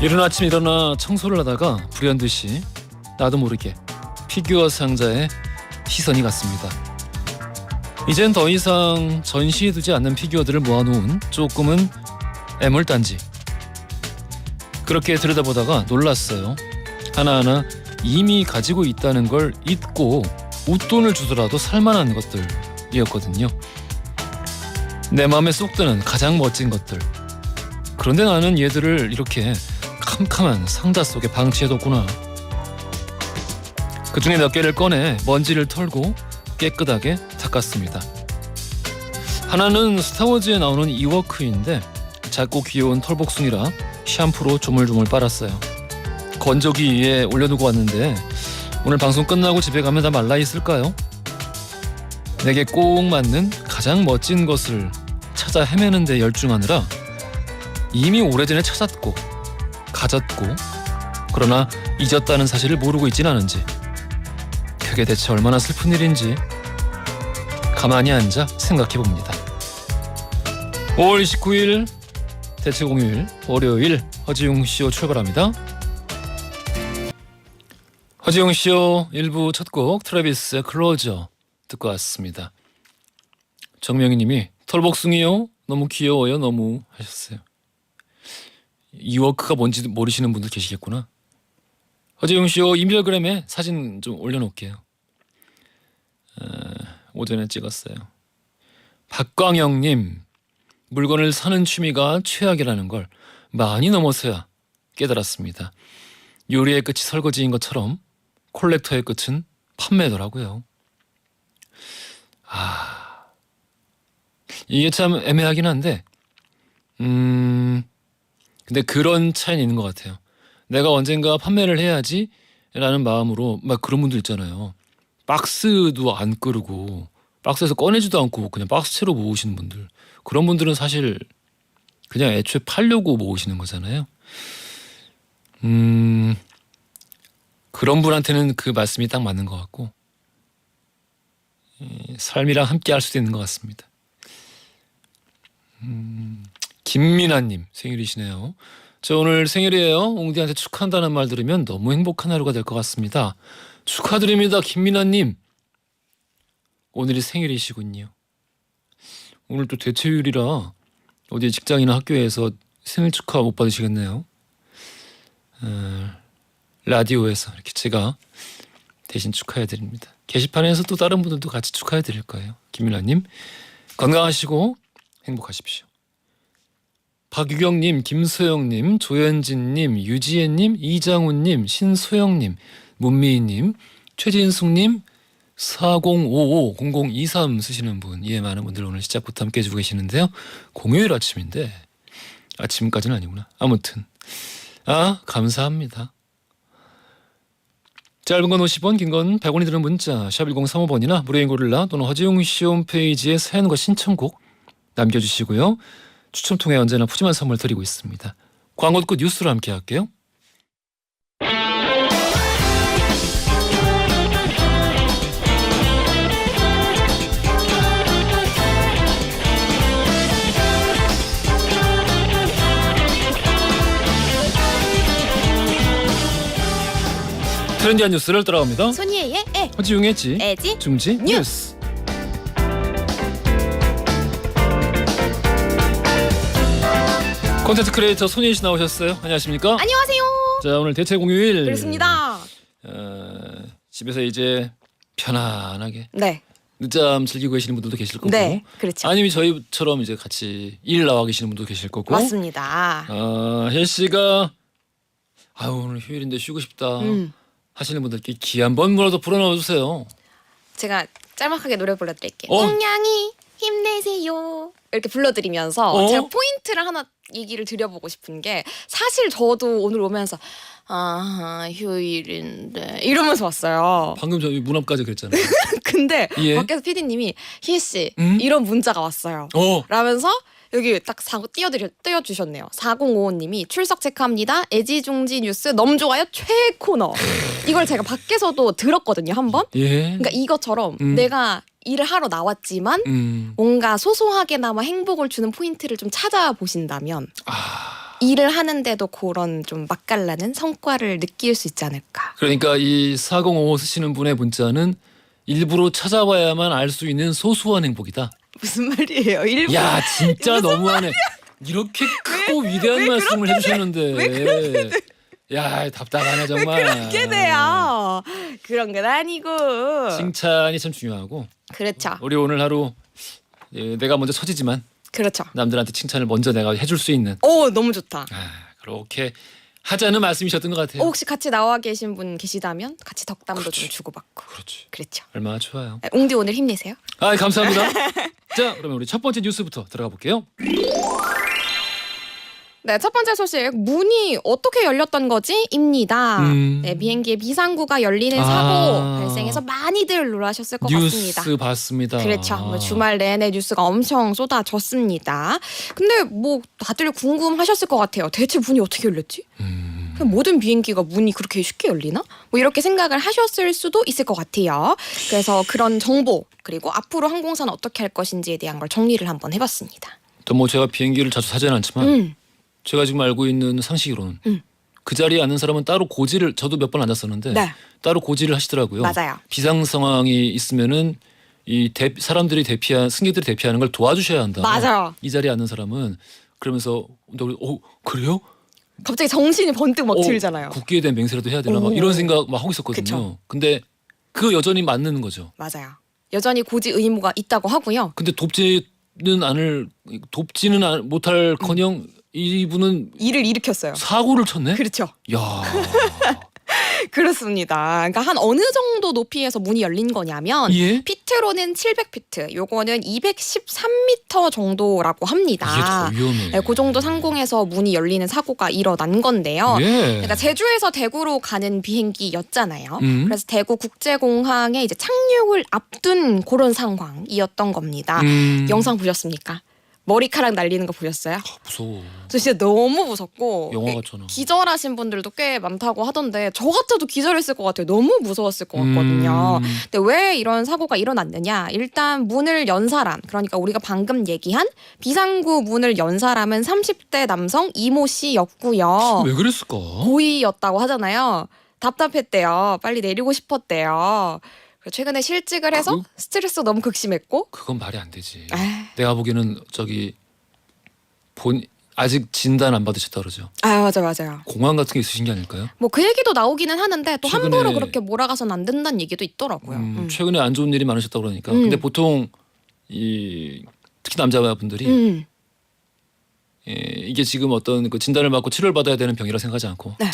이른 아침 일어나 청소를 하다가 불현듯이 나도 모르게 피규어 상자에 시선이 갔습니다. 이젠 더 이상 전시해 두지 않는 피규어들을 모아놓은 조금은 애물단지. 그렇게 들여다보다가 놀랐어요. 하나하나 이미 가지고 있다는 걸 잊고 웃돈을 주더라도 살만한 것들이었거든요. 내 마음에 쏙 드는 가장 멋진 것들. 그런데 나는 얘들을 이렇게 캄캄한 상자 속에 방치해뒀구나. 그 중에 몇 개를 꺼내 먼지를 털고 깨끗하게 닦았습니다. 하나는 스타워즈에 나오는 이워크인데 작고 귀여운 털복숭이라 샴푸로 조물조물 빨았어요. 건조기 위에 올려두고 왔는데 오늘 방송 끝나고 집에 가면 다 말라있을까요? 내게 꼭 맞는 가장 멋진 것을 찾아 헤매는 데 열중하느라 이미 오래전에 찾았고 가졌고 그러나 잊었다는 사실을 모르고 있진 않은지 그게 대체 얼마나 슬픈 일인지 가만히 앉아 생각해봅니다. 5월 29일 대체공휴일 월요일 허지웅쇼 출발합니다. 허지웅쇼 1부 첫 곡 트래비스의 클로저 듣고 왔습니다. 정명희님이 털복숭이요? 너무 귀여워요 너무 하셨어요. 이워크가 뭔지 모르시는 분들 계시겠구나. 허지웅쇼 인별그램에 사진 좀 올려놓을게요. 오전에 찍었어요. 박광영님, 물건을 사는 취미가 최악이라는 걸 많이 넘어서야 깨달았습니다. 요리의 끝이 설거지인 것처럼 콜렉터의 끝은 판매더라고요. 이게 참 애매하긴 한데 근데 그런 차이는 있는 것 같아요. 내가 언젠가 판매를 해야지 라는 마음으로 막 그런 분들 있잖아요. 박스도 안 끄르고 박스에서 꺼내지도 않고 그냥 박스채로 모으시는 분들. 그런 분들은 사실 그냥 애초에 팔려고 모으시는 거잖아요. 그런 분한테는 그 말씀이 딱 맞는 것 같고 삶이랑 함께 할 수도 있는 것 같습니다. 김민아님 생일이시네요. 저 오늘 생일이에요. 옹디한테 축하한다는 말 들으면 너무 행복한 하루가 될 것 같습니다. 축하드립니다. 김민아님. 오늘이 생일이시군요. 오늘 또 대체휴일이라 어디 직장이나 학교에서 생일 축하 못 받으시겠네요. 라디오에서 이렇게 제가 대신 축하해드립니다. 게시판에서 또 다른 분들도 같이 축하해드릴 거예요. 김민아님 건강하시고 행복하십시오. 박유경님, 김소영님, 조현진님, 유지혜님, 이장훈님, 신소영님, 문미희님, 최진숙님, 40550023 쓰시는 분, 많은 분들 오늘 시작부터 함께 해주고 계시는데요. 공휴일 아침인데 아침까지는 아니구나. 아무튼 감사합니다. 짧은 건 50원, 긴 건 100원이 드는 문자 샵 1035번이나 무료인 고릴라 또는 허지웅씨 홈페이지에 사연과 신청곡 남겨주시고요. 추첨 통해 언제나 푸짐한 선물 드리고 있습니다. 광고 듣고 뉴스로 함께 할게요. 트렌디한 뉴스를 따라갑니다. 손희애의 애, 허지웅의 지, 애지 중지 뉴스. 콘텐츠 크리에이터 손희애 씨 나오셨어요. 안녕하십니까? 안녕하세요. 자, 오늘 대체 공휴일. 그렇습니다. 집에서 이제 편안하게 네. 늦잠 즐기고 계시는 분들도 계실 거고. 네, 그렇죠. 아니면 저희처럼 이제 같이 일 나와 계시는 분도 계실 거고. 맞습니다. 혜 씨가 오늘 휴일인데 쉬고 싶다 하시는 분들께 기 한번 뭐라도 불어넣어 주세요. 제가 짤막하게 노래 불러드릴게요. 어? 옹냥이 힘내세요. 이렇게 불러드리면서 제가 포인트를 하나 얘기를 드려보고 싶은 게 사실 저도 오늘 오면서 휴일인데 이러면서 왔어요. 방금 저희 문 앞까지 그랬잖아요. 근데 예? 밖에서 PD님이 희애 씨 이런 문자가 왔어요. 라면서 여기 딱 띄워주셨네요. 4055님이 출석 체크합니다. 애지중지 뉴스 너무 좋아요. 최애 코너. 이걸 제가 밖에서도 들었거든요. 한번. 예. 그러니까 이것처럼 내가 일을 하러 나왔지만 뭔가 소소하게나마 행복을 주는 포인트를 좀 찾아보신다면 일을 하는데도 그런 좀 맛깔나는 성과를 느낄 수 있지 않을까. 그러니까 이 4055 쓰시는 분의 문자는 일부러 찾아와야만 알 수 있는 소소한 행복이다. 무슨 말이에요? 일부 야 진짜 너무하네. 이렇게 크고 위대한 말씀을 해주셨는데 야 답답하네 정말. 그렇게 돼요. 그런 건 아니고. 칭찬이 참 중요하고 그렇죠. 우리 오늘 하루 내가 먼저 처지지만 그렇죠. 남들한테 칭찬을 먼저 내가 해줄 수 있는 오 너무 좋다. 그렇게 하자는 말씀이셨던 것 같아요. 혹시 같이 나와 계신 분 계시다면 같이 덕담도 그렇지. 좀 주고받고. 그렇지. 그렇죠. 얼마나 좋아요. 옹디 오늘 힘내세요. 감사합니다. 자 그러면 우리 첫 번째 뉴스부터 들어가 볼게요. 네, 첫 번째 소식. 문이 어떻게 열렸던 거지?입니다. 네, 비행기에 비상구가 열리는 사고 발생해서 많이들 놀라셨을 것 같습니다. 뉴스 봤습니다. 그렇죠. 뭐 주말 내내 뉴스가 엄청 쏟아졌습니다. 근데 뭐 다들 궁금하셨을 것 같아요. 대체 문이 어떻게 열렸지? 그냥 모든 비행기가 문이 그렇게 쉽게 열리나? 뭐 이렇게 생각을 하셨을 수도 있을 것 같아요. 그래서 그런 정보 그리고 앞으로 항공사는 어떻게 할 것인지에 대한 걸 정리를 한번 해봤습니다. 또 뭐 제가 비행기를 자주 타지는 않지만 제가 지금 알고 있는 상식으로는 그 자리에 앉는 사람은 따로 고지를 저도 몇 번 앉았었는데 네. 따로 고지를 하시더라고요. 맞아요. 비상 상황이 있으면은 이 사람들이 승객들이 대피하는 걸 도와주셔야 한다. 맞아요. 이 자리에 앉는 사람은 그러면서 그래요? 갑자기 정신이 번뜩 막 들잖아요. 국기에 대한 맹세라도 해야 되나 막 이런 생각 막 하고 있었거든요. 그쵸. 근데 그거 여전히 맞는 거죠. 맞아요. 여전히 고지 의무가 있다고 하고요. 근데 돕지는 못할커녕 이분은 일을 일으켰어요. 사고를 쳤네. 그렇죠. 야. 그렇습니다. 그러니까 한 어느 정도 높이에서 문이 열린 거냐면 예? 피트로는 700피트, 요거는 213m 정도라고 합니다. 이게 더 위험해. 네, 그 정도 상공에서 문이 열리는 사고가 일어난 건데요. 예. 그러니까 제주에서 대구로 가는 비행기였잖아요. 그래서 대구 국제공항에 이제 착륙을 앞둔 그런 상황이었던 겁니다. 영상 보셨습니까? 머리카락 날리는 거 보셨어요? 무서워. 저 진짜 너무 무섭고 영화 같잖아. 기절하신 분들도 꽤 많다고 하던데 저 같아도 기절했을 것 같아요. 너무 무서웠을 것 같거든요. 근데 왜 이런 사고가 일어났느냐? 일단 문을 연 사람, 그러니까 우리가 방금 얘기한 비상구 문을 연 사람은 30대 남성 이모 씨였고요. 왜 그랬을까? 고의였다고 하잖아요. 답답했대요. 빨리 내리고 싶었대요. 최근에 실직을 해서 스트레스가 너무 극심했고. 그건 말이 안 되지. 에이. 내가 보기에는 아직 진단 안 받으셨다 그러죠. 맞아요. 공황 같은 게 있으신 게 아닐까요? 뭐 그 얘기도 나오기는 하는데 또 최근에- 함부로 그렇게 몰아가서는 안 된다는 얘기도 있더라고요. 최근에 안 좋은 일이 많으셨다 그러니까. 근데 보통 특히 남자분들이 이게 지금 어떤 그 진단을 받고 치료를 받아야 되는 병이라 생각하지 않고 네.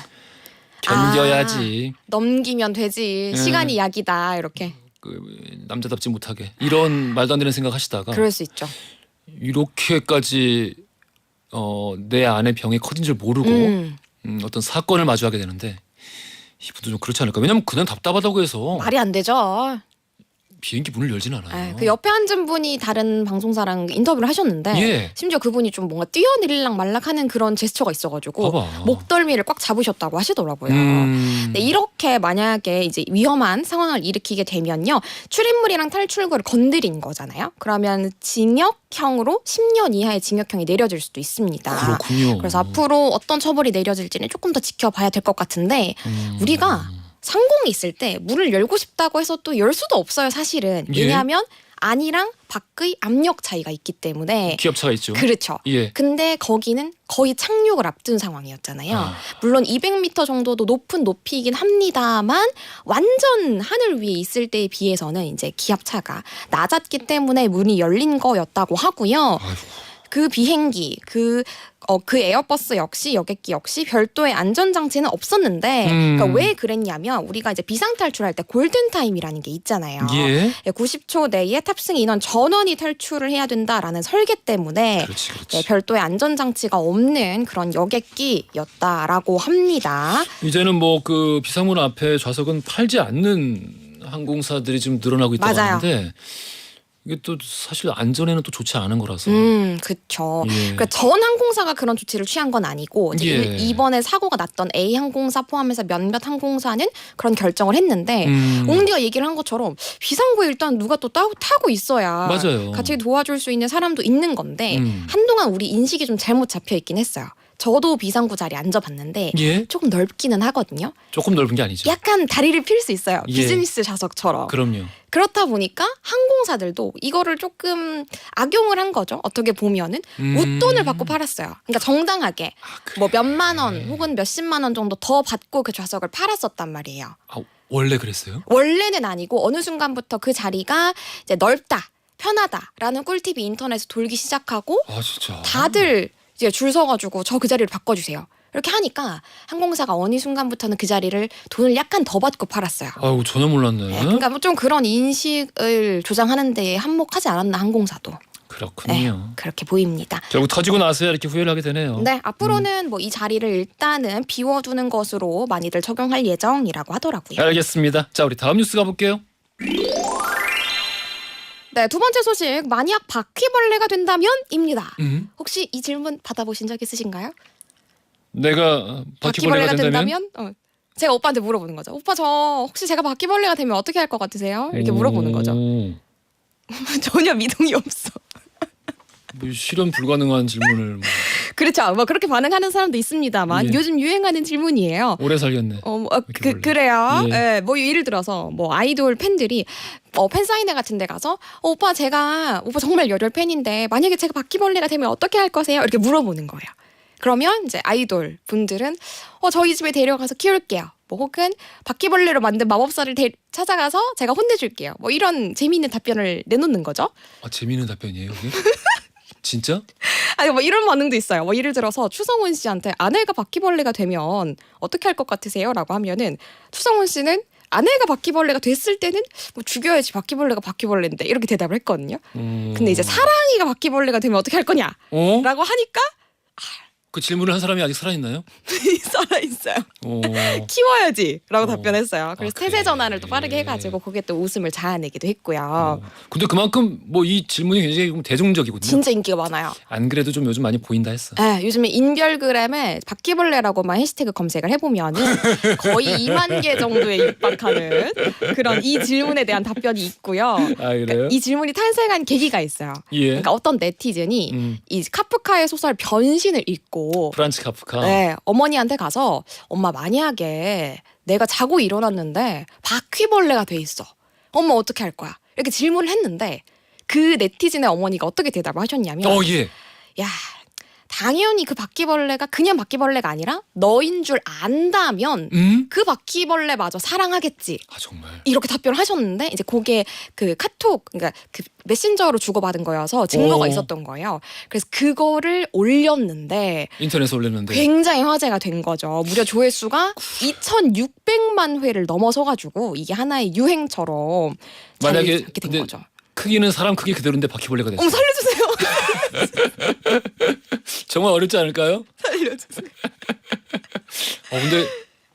견뎌야지. 넘기면 되지. 시간이 약이다. 이렇게. 그 남자답지 못하게 이런 말도 안 되는 생각하시다가 그럴 수 있죠. 이렇게까지 내 안에 병이 커진 줄 모르고 어떤 사건을 마주하게 되는데 이분도 좀 그렇지 않을까? 왜냐면 그냥 답답하다고 해서 말이 안 되죠. 비행기 문을 열진 않아요. 그 옆에 앉은 분이 다른 방송사랑 인터뷰를 하셨는데 예. 심지어 그분이 좀 뭔가 뛰어내릴락 말락하는 그런 제스처가 있어가지고 봐봐. 목덜미를 꽉 잡으셨다고 하시더라고요. 네, 이렇게 만약에 이제 위험한 상황을 일으키게 되면요, 출입물이랑 탈출구를 건드린 거잖아요. 그러면 징역형으로 10년 이하의 징역형이 내려질 수도 있습니다. 그렇군요. 그래서 앞으로 어떤 처벌이 내려질지는 조금 더 지켜봐야 될 것 같은데 우리가 상공에 있을 때 문을 열고 싶다고 해서 또 열 수도 없어요, 사실은. 예. 왜냐하면 안이랑 밖의 압력 차이가 있기 때문에. 기업차가 있죠. 그렇죠. 예. 근데 거기는 거의 착륙을 앞둔 상황이었잖아요. 물론 200m 정도도 높은 높이이긴 합니다만 완전 하늘 위에 있을 때에 비해서는 이제 기압차가 낮았기 때문에 문이 열린 거였다고 하고요. 아이고. 그 비행기, 그 에어버스 역시 여객기 역시 별도의 안전장치는 없었는데 그러니까 왜 그랬냐면 우리가 이제 비상탈출할 때 골든타임이라는 게 있잖아요. 예. 90초 내에 탑승 인원 전원이 탈출을 해야 된다라는 설계 때문에 그렇지. 네, 별도의 안전장치가 없는 그런 여객기였다라고 합니다. 이제는 뭐 그 비상문 앞에 좌석은 팔지 않는 항공사들이 지금 늘어나고 있다고 맞아요. 하는데 이게 또 사실 안전에는 또 좋지 않은 거라서. 그렇죠. 예. 그러니까 전 항공사가 그런 조치를 취한 건 아니고 이제 예. 이번에 사고가 났던 A 항공사 포함해서 몇몇 항공사는 그런 결정을 했는데 옹디가 얘기를 한 것처럼 비상구에 일단 누가 또 타고 있어야 맞아요. 같이 도와줄 수 있는 사람도 있는 건데 한동안 우리 인식이 좀 잘못 잡혀 있긴 했어요. 저도 비상구 자리 앉아봤는데 예? 조금 넓기는 하거든요. 조금 넓은 게 아니죠. 약간 다리를 필 수 있어요. 예. 비즈니스 좌석처럼. 그럼요. 그렇다 보니까 항공사들도 이거를 조금 악용을 한 거죠. 어떻게 보면은 웃돈을 받고 팔았어요. 그러니까 정당하게 그래. 뭐 몇만 원 혹은 몇십만 원 정도 더 받고 그 좌석을 팔았었단 말이에요. 아, 원래 그랬어요? 원래는 아니고 어느 순간부터 그 자리가 이제 넓다, 편하다라는 꿀팁이 인터넷에 돌기 시작하고 아 진짜. 다들 이제 줄 서가지고 저 그 자리를 바꿔주세요. 이렇게 하니까 항공사가 어느 순간부터는 그 자리를 돈을 약간 더 받고 팔았어요. 아유 전혀 몰랐네. 네, 그러니까 뭐 좀 그런 인식을 조장하는 데 한몫하지 않았나 항공사도. 그렇군요. 네, 그렇게 보입니다. 결국 터지고 나서야 이렇게 후회를 하게 되네요. 네, 앞으로는 뭐 이 자리를 일단은 비워두는 것으로 많이들 적용할 예정이라고 하더라고요. 알겠습니다. 자 우리 다음 뉴스 가볼게요. 네, 두 번째 소식 만약 바퀴벌레가 된다면입니다. 혹시 이 질문 받아보신 적 있으신가요? 내가 바퀴벌레가 된다면? 제가 오빠한테 물어보는 거죠. 오빠 저 혹시 제가 바퀴벌레가 되면 어떻게 할 것 같으세요? 이렇게 물어보는 거죠. 전혀 미동이 없어. 뭐 실현 불가능한 질문을 뭐. 그렇죠. 뭐 그렇게 반응하는 사람도 있습니다만 예. 요즘 유행하는 질문이에요. 오래 살겠네. 바퀴벌레. 그래요. 예. 예, 뭐 예를 들어서 뭐 아이돌 팬들이 팬사인회 같은 데 가서 오빠 정말 열혈 팬인데 만약에 제가 바퀴벌레가 되면 어떻게 할 거세요? 이렇게 물어보는 거예요. 그러면 이제 아이돌 분들은 저희 집에 데려가서 키울게요. 뭐 혹은 바퀴벌레로 만든 마법사를 찾아가서 제가 혼내줄게요. 뭐 이런 재미있는 답변을 내놓는 거죠. 아 재미있는 답변이에요 이게? 진짜? 아니 뭐 이런 반응도 있어요. 뭐 예를 들어서 추성훈 씨한테 아내가 바퀴벌레가 되면 어떻게 할 것 같으세요? 라고 하면은 추성훈 씨는 아내가 바퀴벌레가 됐을 때는 뭐 죽여야지 바퀴벌레가 바퀴벌레인데 이렇게 대답을 했거든요. 근데 이제 사랑이가 바퀴벌레가 되면 어떻게 할 거냐? 라고 하니까 그 질문을 한 사람이 아직 살아있나요? 살아있어요. 오. 키워야지 라고 답변했어요. 그래서 그래. 태세 전환을 또 빠르게 해가지고 거기에 또 웃음을 자아내기도 했고요. 근데 그만큼 뭐 이 질문이 굉장히 대중적이거든요. 진짜 인기가 많아요. 안 그래도 좀 요즘 많이 보인다 했어. 네, 요즘에 인별그램에 바퀴벌레라고만 해시태그 검색을 해보면은 거의 2만 개 정도에 육박하는 그런 이 질문에 대한 답변이 있고요. 아 그래요? 그러니까 이 질문이 탄생한 계기가 있어요. 예. 그러니까 어떤 네티즌이 이 카프카의 소설 변신을 읽고 프란츠 카프카. 네, 어머니한테 가서 엄마 만약에 내가 자고 일어났는데 바퀴벌레가 돼 있어. 엄마 어떻게 할 거야? 이렇게 질문을 했는데 그 네티즌의 어머니가 어떻게 대답을 하셨냐면 예. 야 당연히 그 바퀴벌레가 그냥 바퀴벌레가 아니라 너인 줄 안다면 그 바퀴벌레마저 사랑하겠지. 아 정말. 이렇게 답변을 하셨는데 이제 그게 그 카톡 그러니까 그 메신저로 주고받은 거여서 증거가 있었던 거예요. 그래서 그거를 올렸는데 인터넷에 올렸는데 굉장히 화제가 된 거죠. 무려 조회수가 2,600만 회를 넘어서가지고 이게 하나의 유행처럼 만약에 자리 잡게 된 거죠. 크기는 사람 크기 그대로인데 바퀴벌레가 됐어. 어머 살려주세요. 정말 어렵지 않을까요? 살려주세요. 근데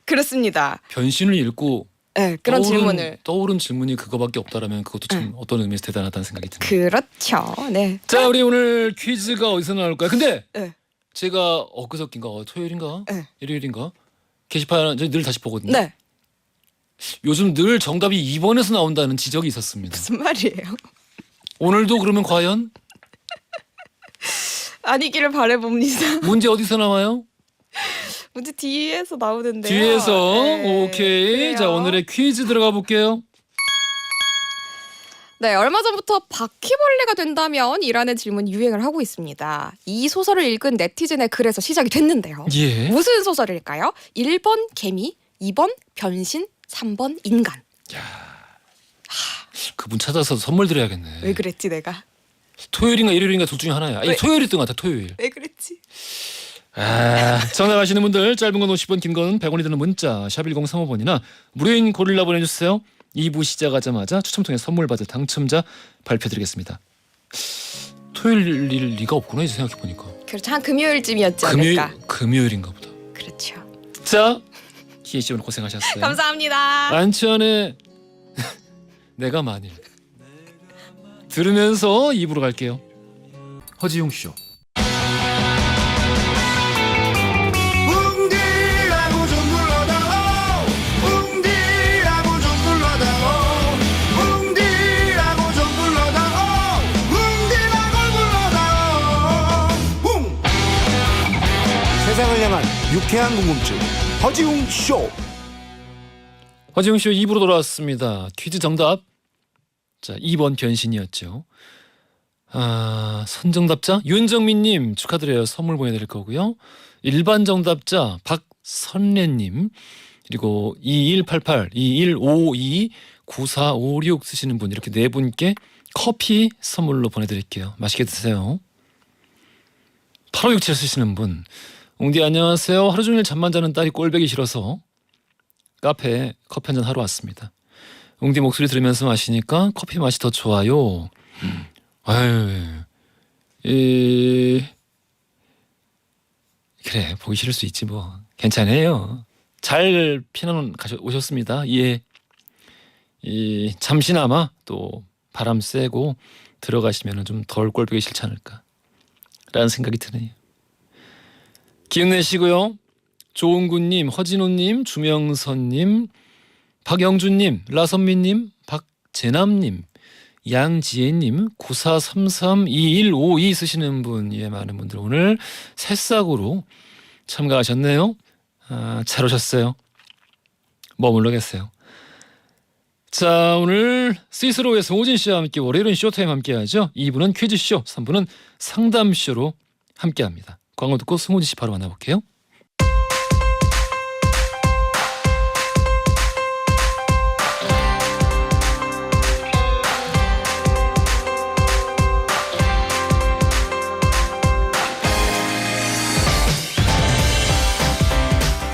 그렇습니다. 변신을 읽고 네, 그런 질문을 떠오른 질문이 그거밖에 없다라면 그것도 참 어떤 의미에서 대단하다는 생각이 듭니다. 그렇죠. 네. 자 우리 오늘 퀴즈가 어디서 나올까요? 근데 네. 제가 엊그저께인가 토요일인가 네. 일요일인가 게시판 늘 다시 보거든요. 네. 요즘 늘 정답이 2번에서 나온다는 지적이 있었습니다. 무슨 말이에요? 오늘도 그러면 과연 아니기를 바라봅니다. 문제 어디서 나와요? 문제 뒤에서 나오는데요. 뒤에서 네, 오케이. 그래요. 자 오늘의 퀴즈 들어가 볼게요. 네, 얼마 전부터 바퀴벌레가 된다면 이라는 질문이 유행을 하고 있습니다. 이 소설을 읽은 네티즌의 글에서 시작이 됐는데요. 예. 무슨 소설일까요? 1번 개미, 2번 변신, 3번 인간. 그분 찾아서 선물 드려야겠네. 왜 그랬지 내가? 토요일인가 일요일인가 둘 중에 하나야. 아니 왜? 토요일이었던 것 같아. 토요일. 왜 그랬지? 정답 아시는 분들 짧은 건 50원 긴 건 100원이 드는 문자 샵 1035번이나 무료인 고릴라 보내주세요. 2부 시작하자마자 추첨 통해 선물 받을 당첨자 발표드리겠습니다. 토요일일 리가 없구나 이제 생각해보니까. 그렇죠. 한 금요일쯤이었지 않을까? 금요일인가 보다. 그렇죠. 자 희애씨 오늘 고생하셨어요. 감사합니다. 안치환의 내가 만일 들으면서 2부로 갈게요. 허지용 쇼. 웅디라고 좀 불러다오 웅디라고 좀 불러다오 웅디라고 좀 불러다오 웅디라고 불러다오 웅 세상에 유쾌한 궁금증 허지웅 쇼. 허지웅 쇼 2부로 돌아왔습니다. 퀴즈 정답. 자, 2번 변신이었죠. 선정답자 윤정민님 축하드려요. 선물 보내드릴 거고요. 일반 정답자 박선래님, 그리고 2188, 2152, 9456 쓰시는 분, 이렇게 네 분께 커피 선물로 보내드릴게요. 맛있게 드세요. 8567 쓰시는 분, 웅디 안녕하세요. 하루 종일 잠만 자는 딸이 꼴배기 싫어서 카페에 커피 한잔 하러 왔습니다. 웅디 목소리 들으면서 마시니까 커피 맛이 더 좋아요. 아유, 그래, 보기 싫을 수 있지 뭐. 괜찮아요. 잘 피난 오셨습니다. 예. 잠시나마 또 바람 쐬고 들어가시면 좀 덜 꼴보기 싫지 않을까 라는 생각이 드네요. 기운 내시고요. 조은구님, 허진호님, 주명선님, 박영준님, 라선미님, 박재남님, 양지혜님, 94332152 쓰시는 분, 예, 많은 분들 오늘 새싹으로 참가하셨네요. 잘 오셨어요. 머물러 계세요. 자, 오늘 스위스로의 송호진 씨와 함께 월요일은 쇼타임 함께하죠. 2부는 퀴즈쇼, 3부는 상담쇼로 함께합니다. 광고 듣고 송호진 씨 바로 만나볼게요.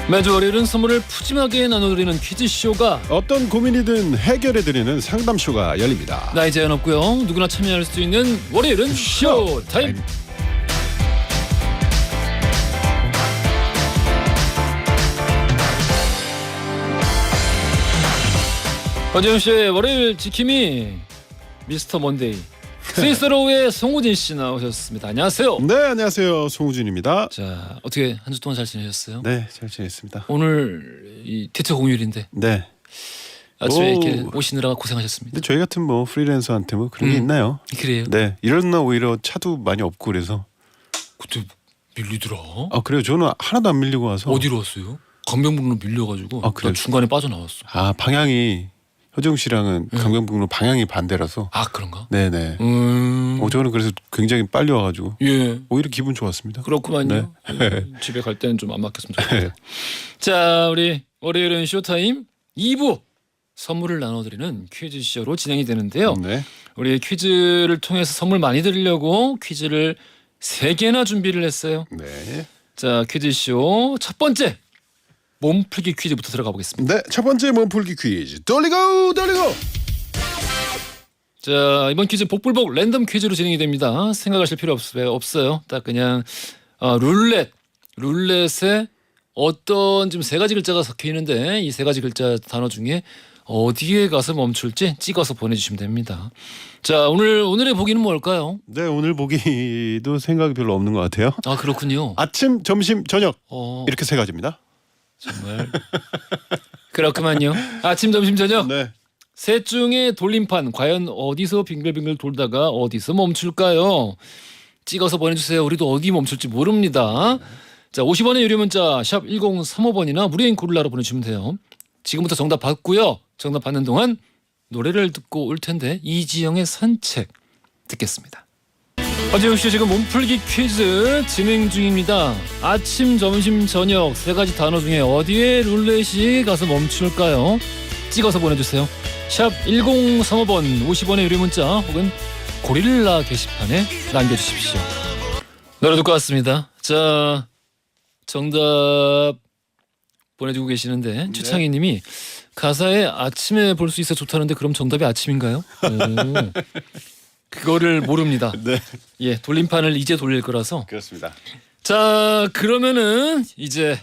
매주 월요일은 선물을 푸짐하게 나눠드리는 퀴즈쇼가, 어떤 고민이든 해결해드리는 상담쇼가 열립니다. 나이 제한 없고요. 누구나 참여할 수 있는 월요일은 쇼타임. 허지웅 씨의 월요일 지킴이 미스터 먼데이. 스위스로의 송우진 씨 나오셨습니다. 안녕하세요. 네, 안녕하세요. 송우진입니다. 자, 어떻게 한 주 동안 잘 지내셨어요? 네, 잘 지냈습니다. 오늘 이 대체 공휴일인데 네. 아침에 이렇게 오시느라 고생하셨습니다. 근데 저희 같은 뭐 프리랜서한테 뭐 그런 게 있나요? 그래요? 네, 이런 날 오히려 차도 많이 없고 그래서. 그때 밀리더라. 그래요? 저는 하나도 안 밀리고 와서. 어디로 왔어요? 강변북로 밀려가지고 그래요? 나 중간에 빠져나왔어. 방향이 허정 씨랑은 강변북로 방향이 반대라서. 그런가? 네네. 저는 그래서 굉장히 빨리 와가지고. 예. 오히려 기분 좋았습니다. 그렇구만요. 집에 갈 때는 좀 안 맞겠으면 좋겠어요. 자, 우리 월요일은 쇼타임 2부 선물을 나눠드리는 퀴즈쇼로 진행이 되는데요. 네. 우리 퀴즈를 통해서 선물 많이 드리려고 퀴즈를 3개나 준비를 했어요. 네. 자, 퀴즈쇼 첫 번째 몸풀기 퀴즈부터 들어가 보겠습니다. 네, 첫 번째 몸풀기 퀴즈. 돌리고. 자, 이번 퀴즈 복불복 랜덤 퀴즈로 진행이 됩니다. 생각하실 필요 없어요. 딱 그냥 룰렛에 어떤 지금 3가지 글자가 섞여 있는데 이 3가지 글자 단어 중에 어디에 가서 멈출지 찍어서 보내주시면 됩니다. 자, 오늘의 보기는 뭘까요? 네, 오늘 보기도 생각이 별로 없는 것 같아요. 그렇군요. 아침, 점심, 저녁 이렇게 3가지입니다. 정말 그렇구만요. 아침, 점심, 저녁. 네. 셋 중에 돌림판 과연 어디서 빙글빙글 돌다가 어디서 멈출까요? 찍어서 보내주세요. 우리도 어디 멈출지 모릅니다. 자, 50원의 유료 문자 샵 1035번이나 무료인 고릴라로 보내주시면 돼요. 지금부터 정답 받고요. 정답 받는 동안 노래를 듣고 올 텐데 이지영의 산책 듣겠습니다. 허지웅 씨 지금 몸풀기 퀴즈 진행 중입니다. 아침, 점심, 저녁 3가지 단어 중에 어디에 룰렛이 가서 멈출까요? 찍어서 보내주세요. 샵 1035번 50원의 유료 문자 혹은 고릴라 게시판에 남겨주십시오. 노래 듣고 왔습니다. 자, 정답 보내주고 계시는데 최창희 님이 가사에 아침에 볼 수 있어 좋다는데 그럼 정답이 아침인가요? 그거를 모릅니다. 네. 예, 돌림판을 이제 돌릴 거라서. 그렇습니다. 자, 그러면은 이제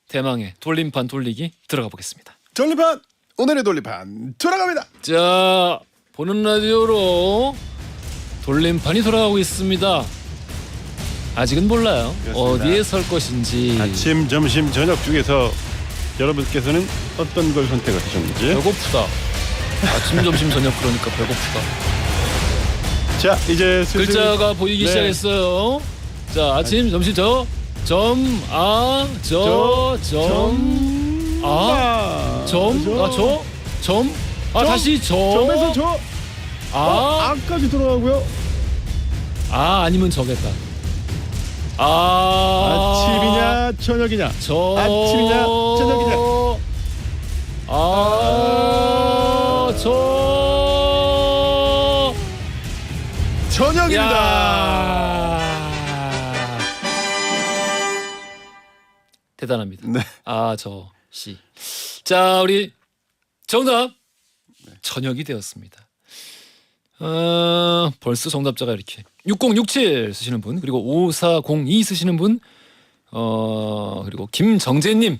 대망의 돌림판 돌리기 들어가 보겠습니다. 돌림판, 오늘의 돌림판 돌아갑니다. 자, 보는 라디오로 돌림판이 돌아가고 있습니다. 아직은 몰라요. 그렇습니다. 어디에 설 것인지. 아침, 점심, 저녁 중에서 여러분께서는 어떤 걸 선택하셨는지. 배고프다. 아침, 점심, 저녁 그러니까 배고프다. 자, 이제 슬슬 글자가 보이기 네. 시작했어요. 자, 아침, 점심, 다시 점에서 저. 안까지 들어가고요. 아니면 저겠다. 아침이냐 저녁이냐. 아침이냐 저녁이냐. 저녁입니다. 대단합니다. 네. 씨. 자, 우리 정답 저녁이 되었습니다. 벌써 정답자가 이렇게 6067 쓰시는 분, 그리고 5402 쓰시는 분, 그리고 김정재님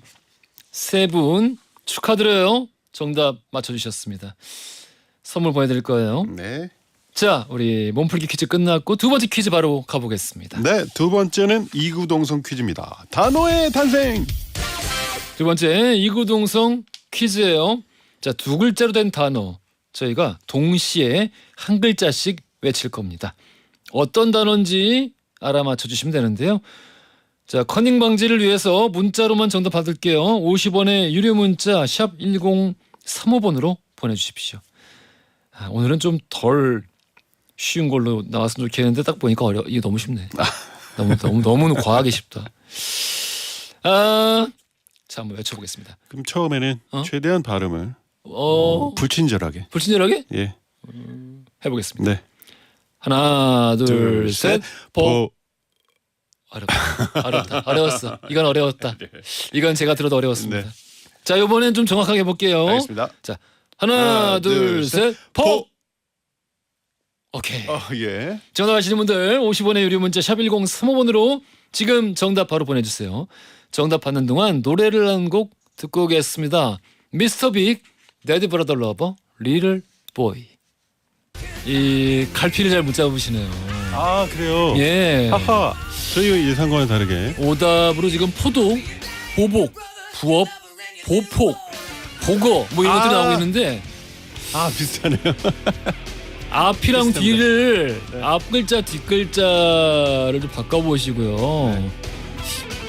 세 분 축하드려요. 정답 맞춰주셨습니다. 선물 보내드릴 거예요. 네. 자, 우리 몸풀기 퀴즈 끝났고 두 번째 퀴즈 바로 가보겠습니다. 네, 두 번째는 이구동성 퀴즈입니다. 단어의 탄생. 두 번째 이구동성 퀴즈예요. 자, 두 글자로 된 단어 저희가 동시에 한 글자씩 외칠 겁니다. 어떤 단어인지 알아맞혀 주시면 되는데요. 자, 커닝 방지를 위해서 문자로만 정답 받을게요. 50원의 유료 문자 샵 1035번으로 보내주십시오. 오늘은 좀 덜 쉬운 걸로 나왔으면 좋겠는데 딱 보니까 이게 너무 쉽네. 너무 과하게 쉽다. 자, 한번 외쳐보겠습니다. 그럼 처음에는 최대한 발음을 불친절하게. 불친절하게? 예. 해보겠습니다. 네. 하나, 둘, 셋. 보. 어려웠어. 이건 어려웠다. 이건 제가 들어도 어려웠습니다. 네. 자, 이번엔 좀 정확하게 해볼게요. 알겠습니다. 자, 하나, 둘, 셋. 포. 오케이. 예. 정답하시는 분들 50원의 유료 문자 샵 1035번으로 지금 정답 바로 보내주세요. 정답 받는 동안 노래를 한 곡 듣고 오겠습니다. 미스터 빅, 데드 브라더 러버, 리틀 보이. 이 갈피를 잘 못 잡으시네요. 아, 그래요. 예. 하하. 저희가 예상과는 다르게. 오답으로 지금 포도, 보복, 부업, 보폭, 보거 뭐 이런 것들이 나오고 있는데 비슷하네요. 앞이랑 비슷합니다. 뒤를 네. 앞 글자 뒷 글자를 좀 바꿔보시고요. 네.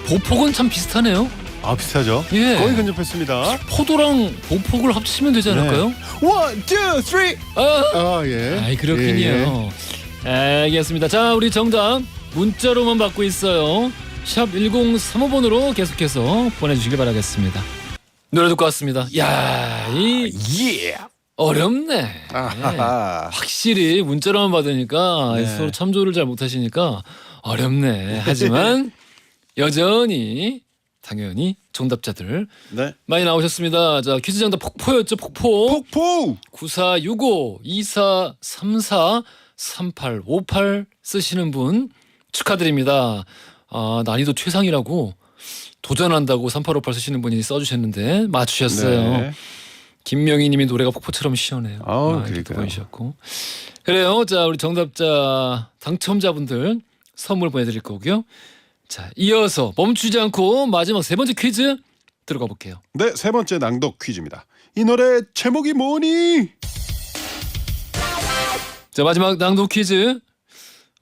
보폭은 참 비슷하네요. 비슷하죠. 예. 거의 근접했습니다. 포도랑 보폭을 합치면 되지 않을까요? 원, 투, 쓰리. 예. 아이 그렇군요. 알겠습니다. 자, 우리 정답 문자로만 받고 있어요. 샵 1035번으로 계속해서 보내주시길 바라겠습니다. 노래 듣고 왔습니다. 야, 예. 어렵네. 아하하. 확실히 문자로만 받으니까 네. 서로 참조를 잘 못하시니까 어렵네. 하지만 여전히 당연히 정답자들 네. 많이 나오셨습니다. 자, 퀴즈 정답 폭포였죠. 폭포. 폭포. 9465 2434 3858 쓰시는 분 축하드립니다. 난이도 최상이라고 도전한다고 3858 쓰시는 분이 써주셨는데 맞추셨어요. 네. 김명희님이 노래가 폭포처럼 시원해요. 그러니까요. 보내주셨고 그래요. 자, 우리 정답자 당첨자분들 선물 보내드릴 거고요. 자, 이어서 멈추지 않고 마지막 세 번째 퀴즈 들어가 볼게요. 네, 세 번째 낭독 퀴즈입니다. 이 노래 제목이 뭐니? 자, 마지막 낭독 퀴즈.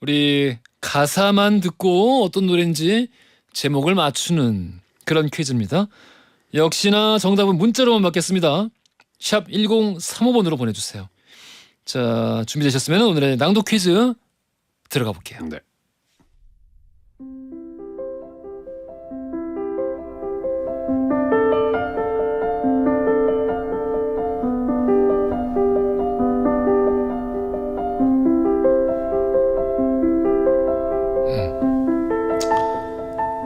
우리 가사만 듣고 어떤 노래인지 제목을 맞추는 그런 퀴즈입니다. 역시나 정답은 문자로만 받겠습니다. 샵 1035번으로 보내주세요. 자, 준비되셨으면 오늘의 낭독 퀴즈 들어가 볼게요. 네.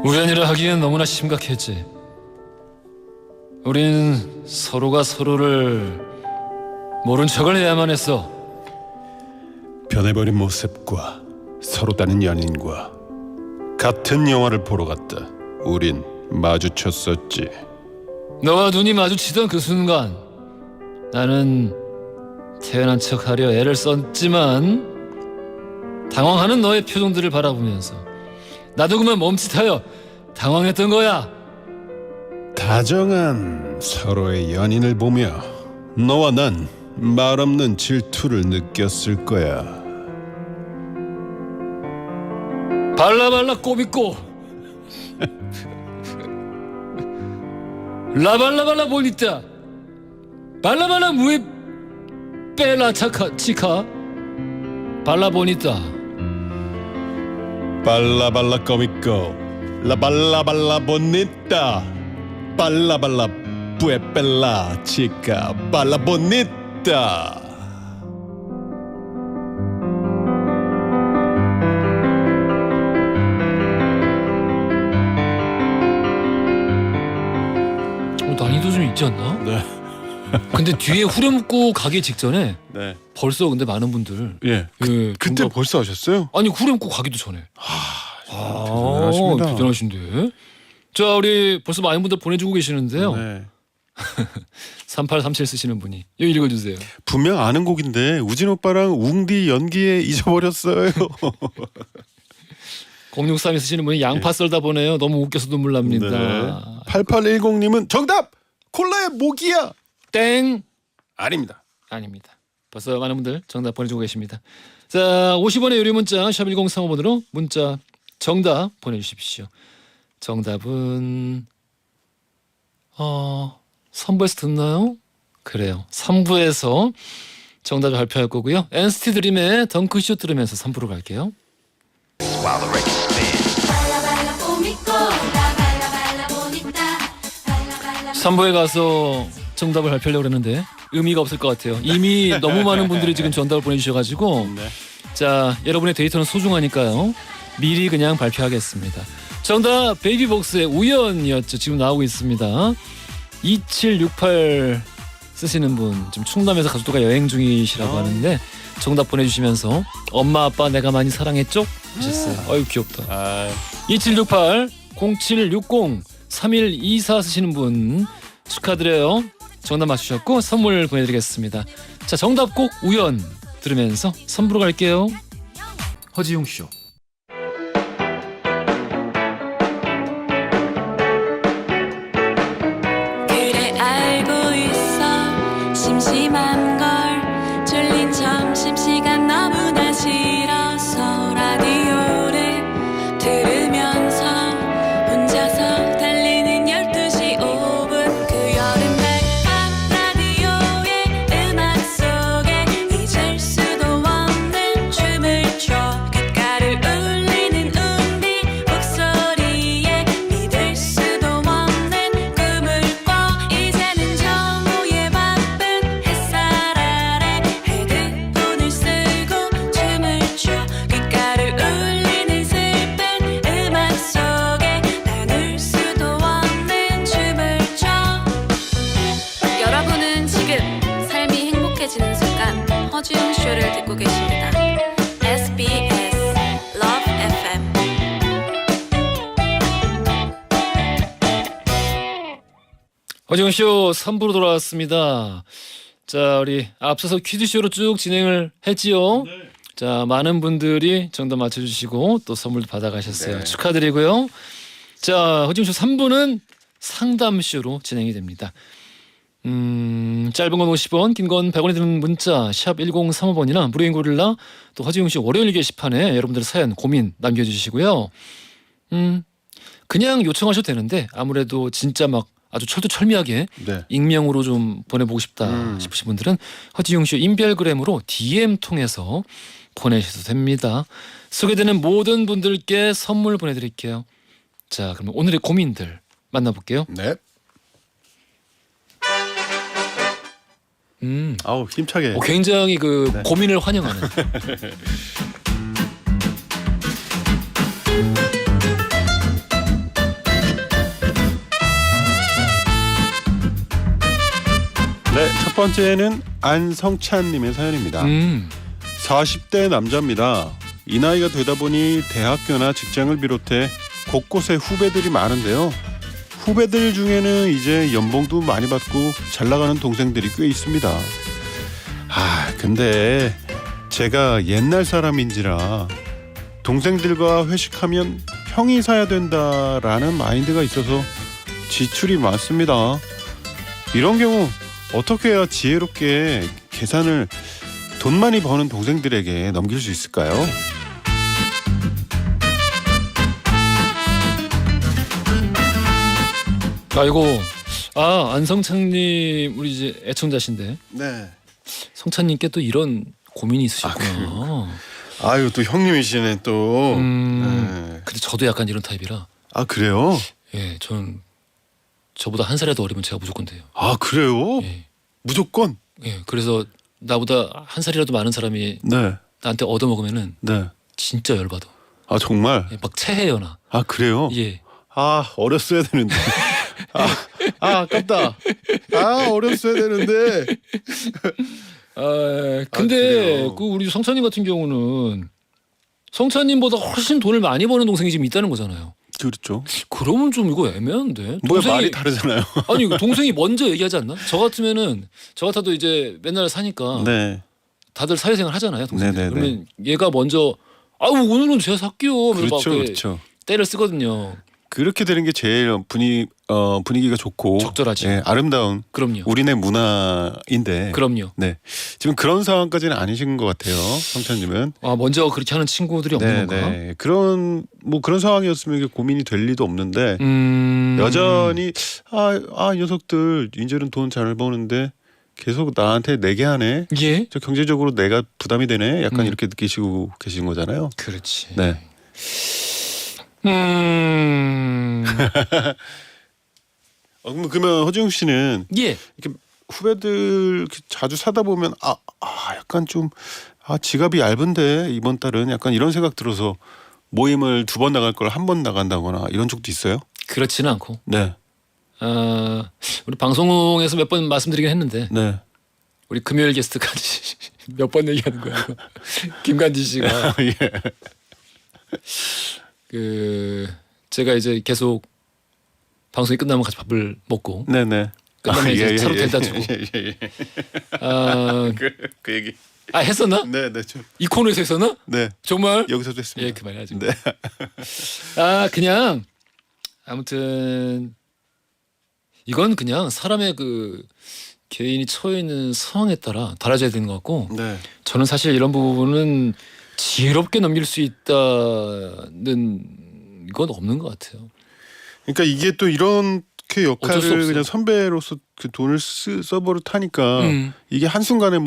우연이라 하기엔 너무나 심각했지. 우린 서로가 서로를 모른 척을 해야만 했어. 변해버린 모습과 서로 다른 연인과 같은 영화를 보러 갔다. 우린 마주쳤었지. 너와 눈이 마주치던 그 순간 나는 태어난 척하려 애를 썼지만 당황하는 너의 표정들을 바라보면서 나도 그만 멈칫하여 당황했던 거야. 다정한 서로의 연인을 보며 너와 난 말없는 질투를 느꼈을 거야. 발라발라 꼬비꼬 라발라발라 보니타 발라발라 무에 벨라 차카 치카 발라 보니타 발라발라 꼬미꼬 라발라발라 보니타 발라발라 뿌에벨라 치카 발라 보니타. 난이도 좀 있지 않나? 네. 근데 뒤에 후렴구 가기 직전에 네. 벌써 근데 많은 분들 예. 그때 정답- 벌써 하셨어요? 아니 후렴구 가기도 전에 대단하십니다. 대단하신데. 자, 우리 벌써 많은 분들 보내주고 계시는데요. 네. 3837 쓰시는 분이 이거 읽어주세요. 분명 아는 곡인데 우진 오빠랑 웅디 연기에 잊어버렸어요. 0632 쓰시는 분이 양파 썰다 보네요. 너무 웃겨서 눈물 납니다. 네. 8810님은 정답! 콜라의 모기야! 땡! 아닙니다. 아닙니다. 벌써 많은 분들 정답 보내주고 계십니다. 자, 50원의 유료 문자 샵 1035번으로 문자 정답 보내주십시오. 정답은 3부에서 듣나요? 그래요. 3부에서 정답을 발표할 거고요. NCT 드림의 덩크슛 들으면서 3부로 갈게요. 3부에 가서 정답을 발표하려고 그랬는데 의미가 없을 것 같아요. 이미 너무 많은 분들이 지금 정답을 보내주셔가지고 네. 자, 여러분의 데이터는 소중하니까요. 미리 그냥 발표하겠습니다. 정답 베이비복스의 우연이었죠. 지금 나오고 있습니다. 2768 쓰시는 분 지금 충남에서 가족들과 여행 중이시라고 하는데 정답 보내주시면서 엄마 아빠 내가 많이 사랑했죠? 하셨어요. 어유 귀엽다. 2768 0760 3124 쓰시는 분 축하드려요. 정답 맞추셨고 선물 보내드리겠습니다. 자, 정답 꼭 우연 들으면서 3부로 갈게요. 허지용 쇼. 그래 알고 있어 심심한 걸 졸린 점심시간 너무나 싫어서 라디오를 들으면서 혼자서 달리는 12시 5분 그 여름날 밤 라디오의 음악 속에 잊을 수도 없는 춤을 춰 귓가를 울리는 운비 목소리에 믿을 수도 없는 꿈을 꿔 이제는 정오의 바쁜 햇살 아래 헤드폰을 쓰고 춤을 춰 귓가를 울리는 슬픈 음악 속에 나눌 수도 없는 춤을 춰 여러분은 지금 삶이 행복해지는 순간 허지웅 쇼를 듣고 계십니다. SBS Love FM. 허지용 쇼 3부로 돌아왔습니다. 자, 우리 앞서서 퀴즈쇼로 쭉 진행을 했지요. 자, 많은 분들이 정답 맞춰주시고 또 선물도 받아가셨어요. 네. 축하드리고요. 자, 허지용 쇼 3부는 상담쇼로 진행이 됩니다. 짧은 건 50원, 긴 건 100원이 드는 문자 샵 1035번이나 무료인 고릴라 또 허지용 씨 월요일 게시판에 여러분들의 사연 고민 남겨주시고요. 그냥 요청하셔도 되는데 아무래도 진짜 막 아주 철두철미하게 네. 익명으로 좀 보내보고 싶다 싶으신 분들은 허지용 씨 인별그램으로 DM 통해서 보내셔도 됩니다. 소개되는 모든 분들께 선물 보내드릴게요. 자, 그러면 오늘의 고민들 만나볼게요. 네. 음. 아우 힘차게. 굉장히 그 네. 고민을 환영하는. 네, 첫 번째는 안성찬님의 사연입니다. 40대 남자입니다. 이 나이가 되다 보니 대학교나 직장을 비롯해 곳곳에 후배들이 많은데요. 후배들 중에는 이제 연봉도 많이 받고 잘 나가는 동생들이 꽤 있습니다. 근데 제가 옛날 사람인지라 동생들과 회식하면 형이 사야 된다라는 마인드가 있어서 지출이 많습니다. 이런 경우 어떻게 해야 지혜롭게 계산을 돈 많이 버는 동생들에게 넘길 수 있을까요? 아이고, 안성찬님 우리 이제 애청자신데 네. 성찬님께 또 이런 고민이 있으셨구나. 아유 또 형님이시네 또. 네. 근데 저도 약간 이런 타입이라. 아 그래요? 예, 전 저보다 한 살이라도 어리면 제가 무조건 돼요. 아 그래요? 예, 무조건? 예. 그래서 나보다 한 살이라도 많은 사람이 네. 나한테 얻어먹으면은 네. 진짜 열받아. 아 정말? 예, 막 체해요 나. 아 그래요? 예. 아 어렸어야 되는데. 아깝다. 어렸어야 되는데. 근데 그래요? 그 우리 성찬님 같은 경우는 성찬님보다 훨씬 돈을 많이 버는 동생이 지금 있다는 거잖아요. 그렇죠. 그러면 좀 이거 애매한데. 뭐야 말이 다르잖아요. 아니 동생이 먼저 얘기하지 않나? 저 같으면은 저 같아도 이제 맨날 사니까 네. 다들 사회생활 하잖아요. 동생이. 네네네. 그러면 얘가 먼저 오늘은 제가 살게요. 그렇죠, 막 그렇죠. 때를 쓰거든요. 그렇게 되는 게 제일 분위기가 좋고 적절하지. 예, 아름다운 그럼요. 우리네 문화인데. 그럼요. 네. 지금 그런 상황까지는 아니신 것 같아요, 성찬님은. 먼저 그렇게 하는 친구들이 없는 건가? 네. 그런 상황이었으면 이게 고민이 될 리도 없는데 여전히 이 녀석들 이제는 돈 잘 버는데 계속 나한테 내게 하네. 예. 저 경제적으로 내가 부담이 되네. 약간 이렇게 느끼시고 계신 거잖아요. 그렇지. 네. 그러면 허지웅 씨는 예. 이렇게 후배들 이렇게 자주 사다 보면 약간 좀 지갑이 얇은데 이번 달은 약간 이런 생각 들어서 모임을 2번 나갈 걸 1번 나간다거나 이런 적도 있어요? 그렇지는 않고. 네. 우리 방송에서 몇 번 말씀드리긴 했는데 네. 우리 금요일 게스트까지 몇 번 얘기하는 거야. 이거. 김간지 씨가 예. 제가 이제 계속 방송이 끝나면 같이 밥을 먹고 네네. 끝나면 이제 차로 데려다 주고. 예. 그 얘기. 했었나? 네네. 이 코너에서 했었나? 네. 정말? 여기서도 했습니다. 예, 그만해야지. 네. 그냥 아무튼 이건 그냥 사람의 그 개인이 처해 있는 상황에 따라 달라져야 되는 것 같고 네. 저는 사실 이런 부분은 지혜롭게 넘길 수 있다는 건 없는 것 같아요. 그러니까 이게 또 이렇게 어쩔 수 역할을 없어. 그냥 선배로서 그 돈을 서버릇하니까 이게 한순간에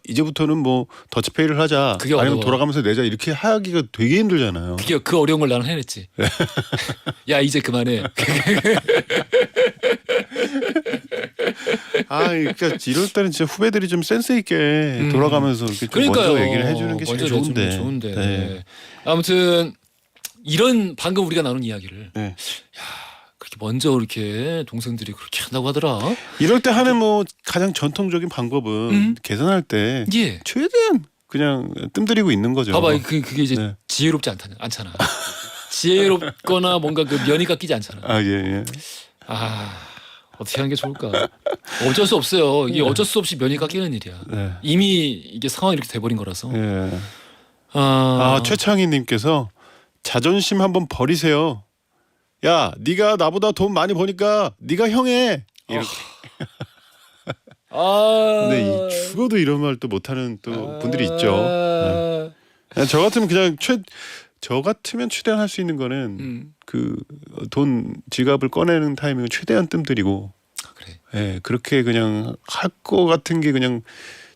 이제부터는 뭐 더치페이를 하자 그게 아니면 어려워. 돌아가면서 내자 이렇게 하기가 되게 힘들잖아요. 그 어려운 걸 나는 해냈지. 야 이제 그만해. 그러니까 이럴 때는 진짜 후배들이 좀 센스 있게 돌아가면서 이렇게 좀 먼저 얘기를 해주는 게 제일 먼저 좋은데. 좋은데. 네. 아무튼 이런 방금 우리가 나눈 이야기를 네. 그렇게 먼저 이렇게 동생들이 그렇게 한다고 하더라. 이럴 때 하는 가장 전통적인 방법은 계산할 때 예. 최대한 그냥 뜸들이고 있는 거죠. 봐봐 그게 이제 네. 지혜롭지 않잖아. 지혜롭거나 뭔가 그 면이 깎이지 않잖아. 예. 어떻게 하는 게 좋을까? 어쩔 수 없어요. 이게 어쩔 수 없이 면이 깎이는 일이야. 네. 이미 이게 상황이 이렇게 돼버린 거라서. 예. 최창희님께서 자존심 한번 버리세요. 야, 네가 나보다 돈 많이 버니까 네가 형해. 이렇게. 근데 죽어도 이런 말 또 못하는 또 분들이 있죠. 네. 저 같으면 그냥 최대한 할 수 있는 거는 그 돈 지갑을 꺼내는 타이밍을 최대한 뜸들이고. 그래. 예, 그렇게 그냥 할 거 같은 게 그냥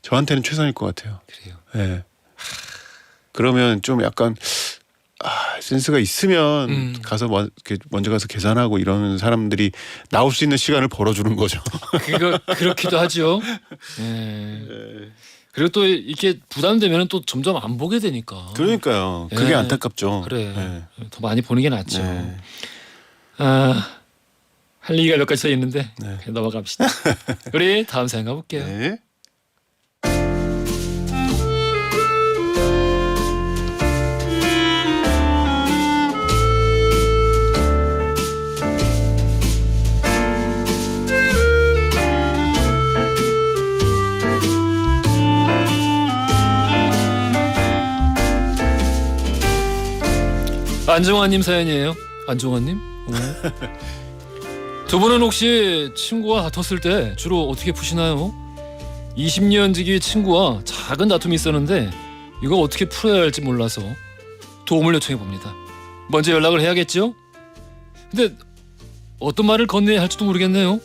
저한테는 최선일 것 같아요. 그래요. 예. 그러면 좀 약간 센스가 있으면 가서 먼저 가서 계산하고 이러는 사람들이 나올 수 있는 시간을 벌어주는 거죠. 그렇기도 하죠. 예. 그리고 또 이렇게 부담되면 또 점점 안 보게 되니까. 그러니까요. 그게 예. 안타깝죠. 그래. 예. 더 많이 보는 게 낫죠. 네. 할 얘기가 몇 가지 더 있는데 네. 그냥 넘어갑시다. 우리 다음 사연 가볼게요. 네. 안종환님 사연이에요. 안종환님? 두 분은 혹시 친구와 다퉜을 때 주로 어떻게 푸시나요? 20년 지기 친구와 작은 다툼이 있었는데 이거 어떻게 풀어야 할지 몰라서 도움을 요청해 봅니다. 먼저 연락을 해야겠죠? 근데 어떤 말을 건네야 할지도 모르겠네요.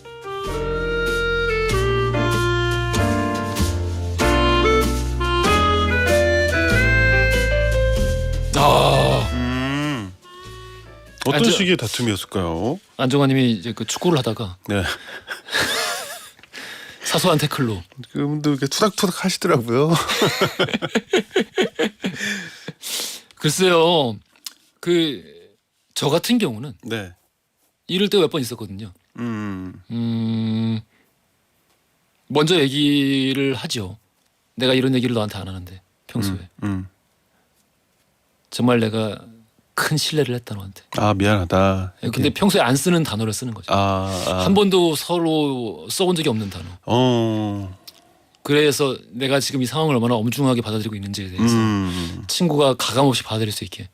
어떤 저- 식의 다툼이었을까요? 안정환님이 이제 그 축구를 하다가 네. 사소한 태클로 그분도 이렇게 투닥투닥 하시더라고요. 글쎄요. 그 저 같은 경우는 네. 이럴 때 몇 번 있었거든요. 먼저 얘기를 하죠. 내가 이런 얘기를 너한테 안 하는데 평소에 정말 내가 큰 신뢰를 했다 너한테. 아 미안하다. 근데 평소에 안 쓰는 단어를 쓰는 거죠. 한 번도 서로 써본 적이 없는 단어. 그래서 내가 지금 이 상황을 얼마나 엄중하게 받아들이고 있는지에 대해서 친구가 가감없이 받아들일 수 있게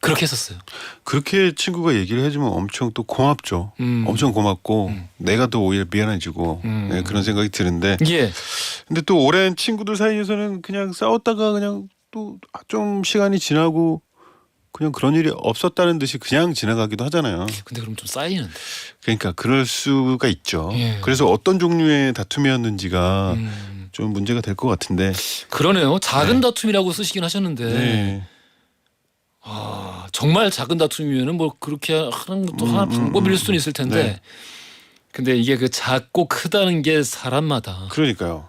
그렇게 했었어요. 그렇게 친구가 얘기를 해주면 엄청 또 고맙죠. 엄청 고맙고 내가 더 오히려 미안해지고 네, 그런 생각이 드는데 예. 근데 또 오랜 친구들 사이에서는 그냥 싸웠다가 그냥 또 좀 시간이 지나고 그냥 그런 일이 없었다는 듯이 그냥 지나가기도 하잖아요. 근데 그럼 좀 쌓이는데. 그러니까 그럴 수가 있죠. 예. 그래서 어떤 종류의 다툼이었는지가 좀 문제가 될 것 같은데. 그러네요. 작은 다툼이라고 쓰시긴 하셨는데 네. 정말 작은 다툼이면은 뭐 그렇게 하는 것도 하나 방법일 수는 있을 텐데 네. 근데 이게 그 작고 크다는 게 사람마다 그러니까요.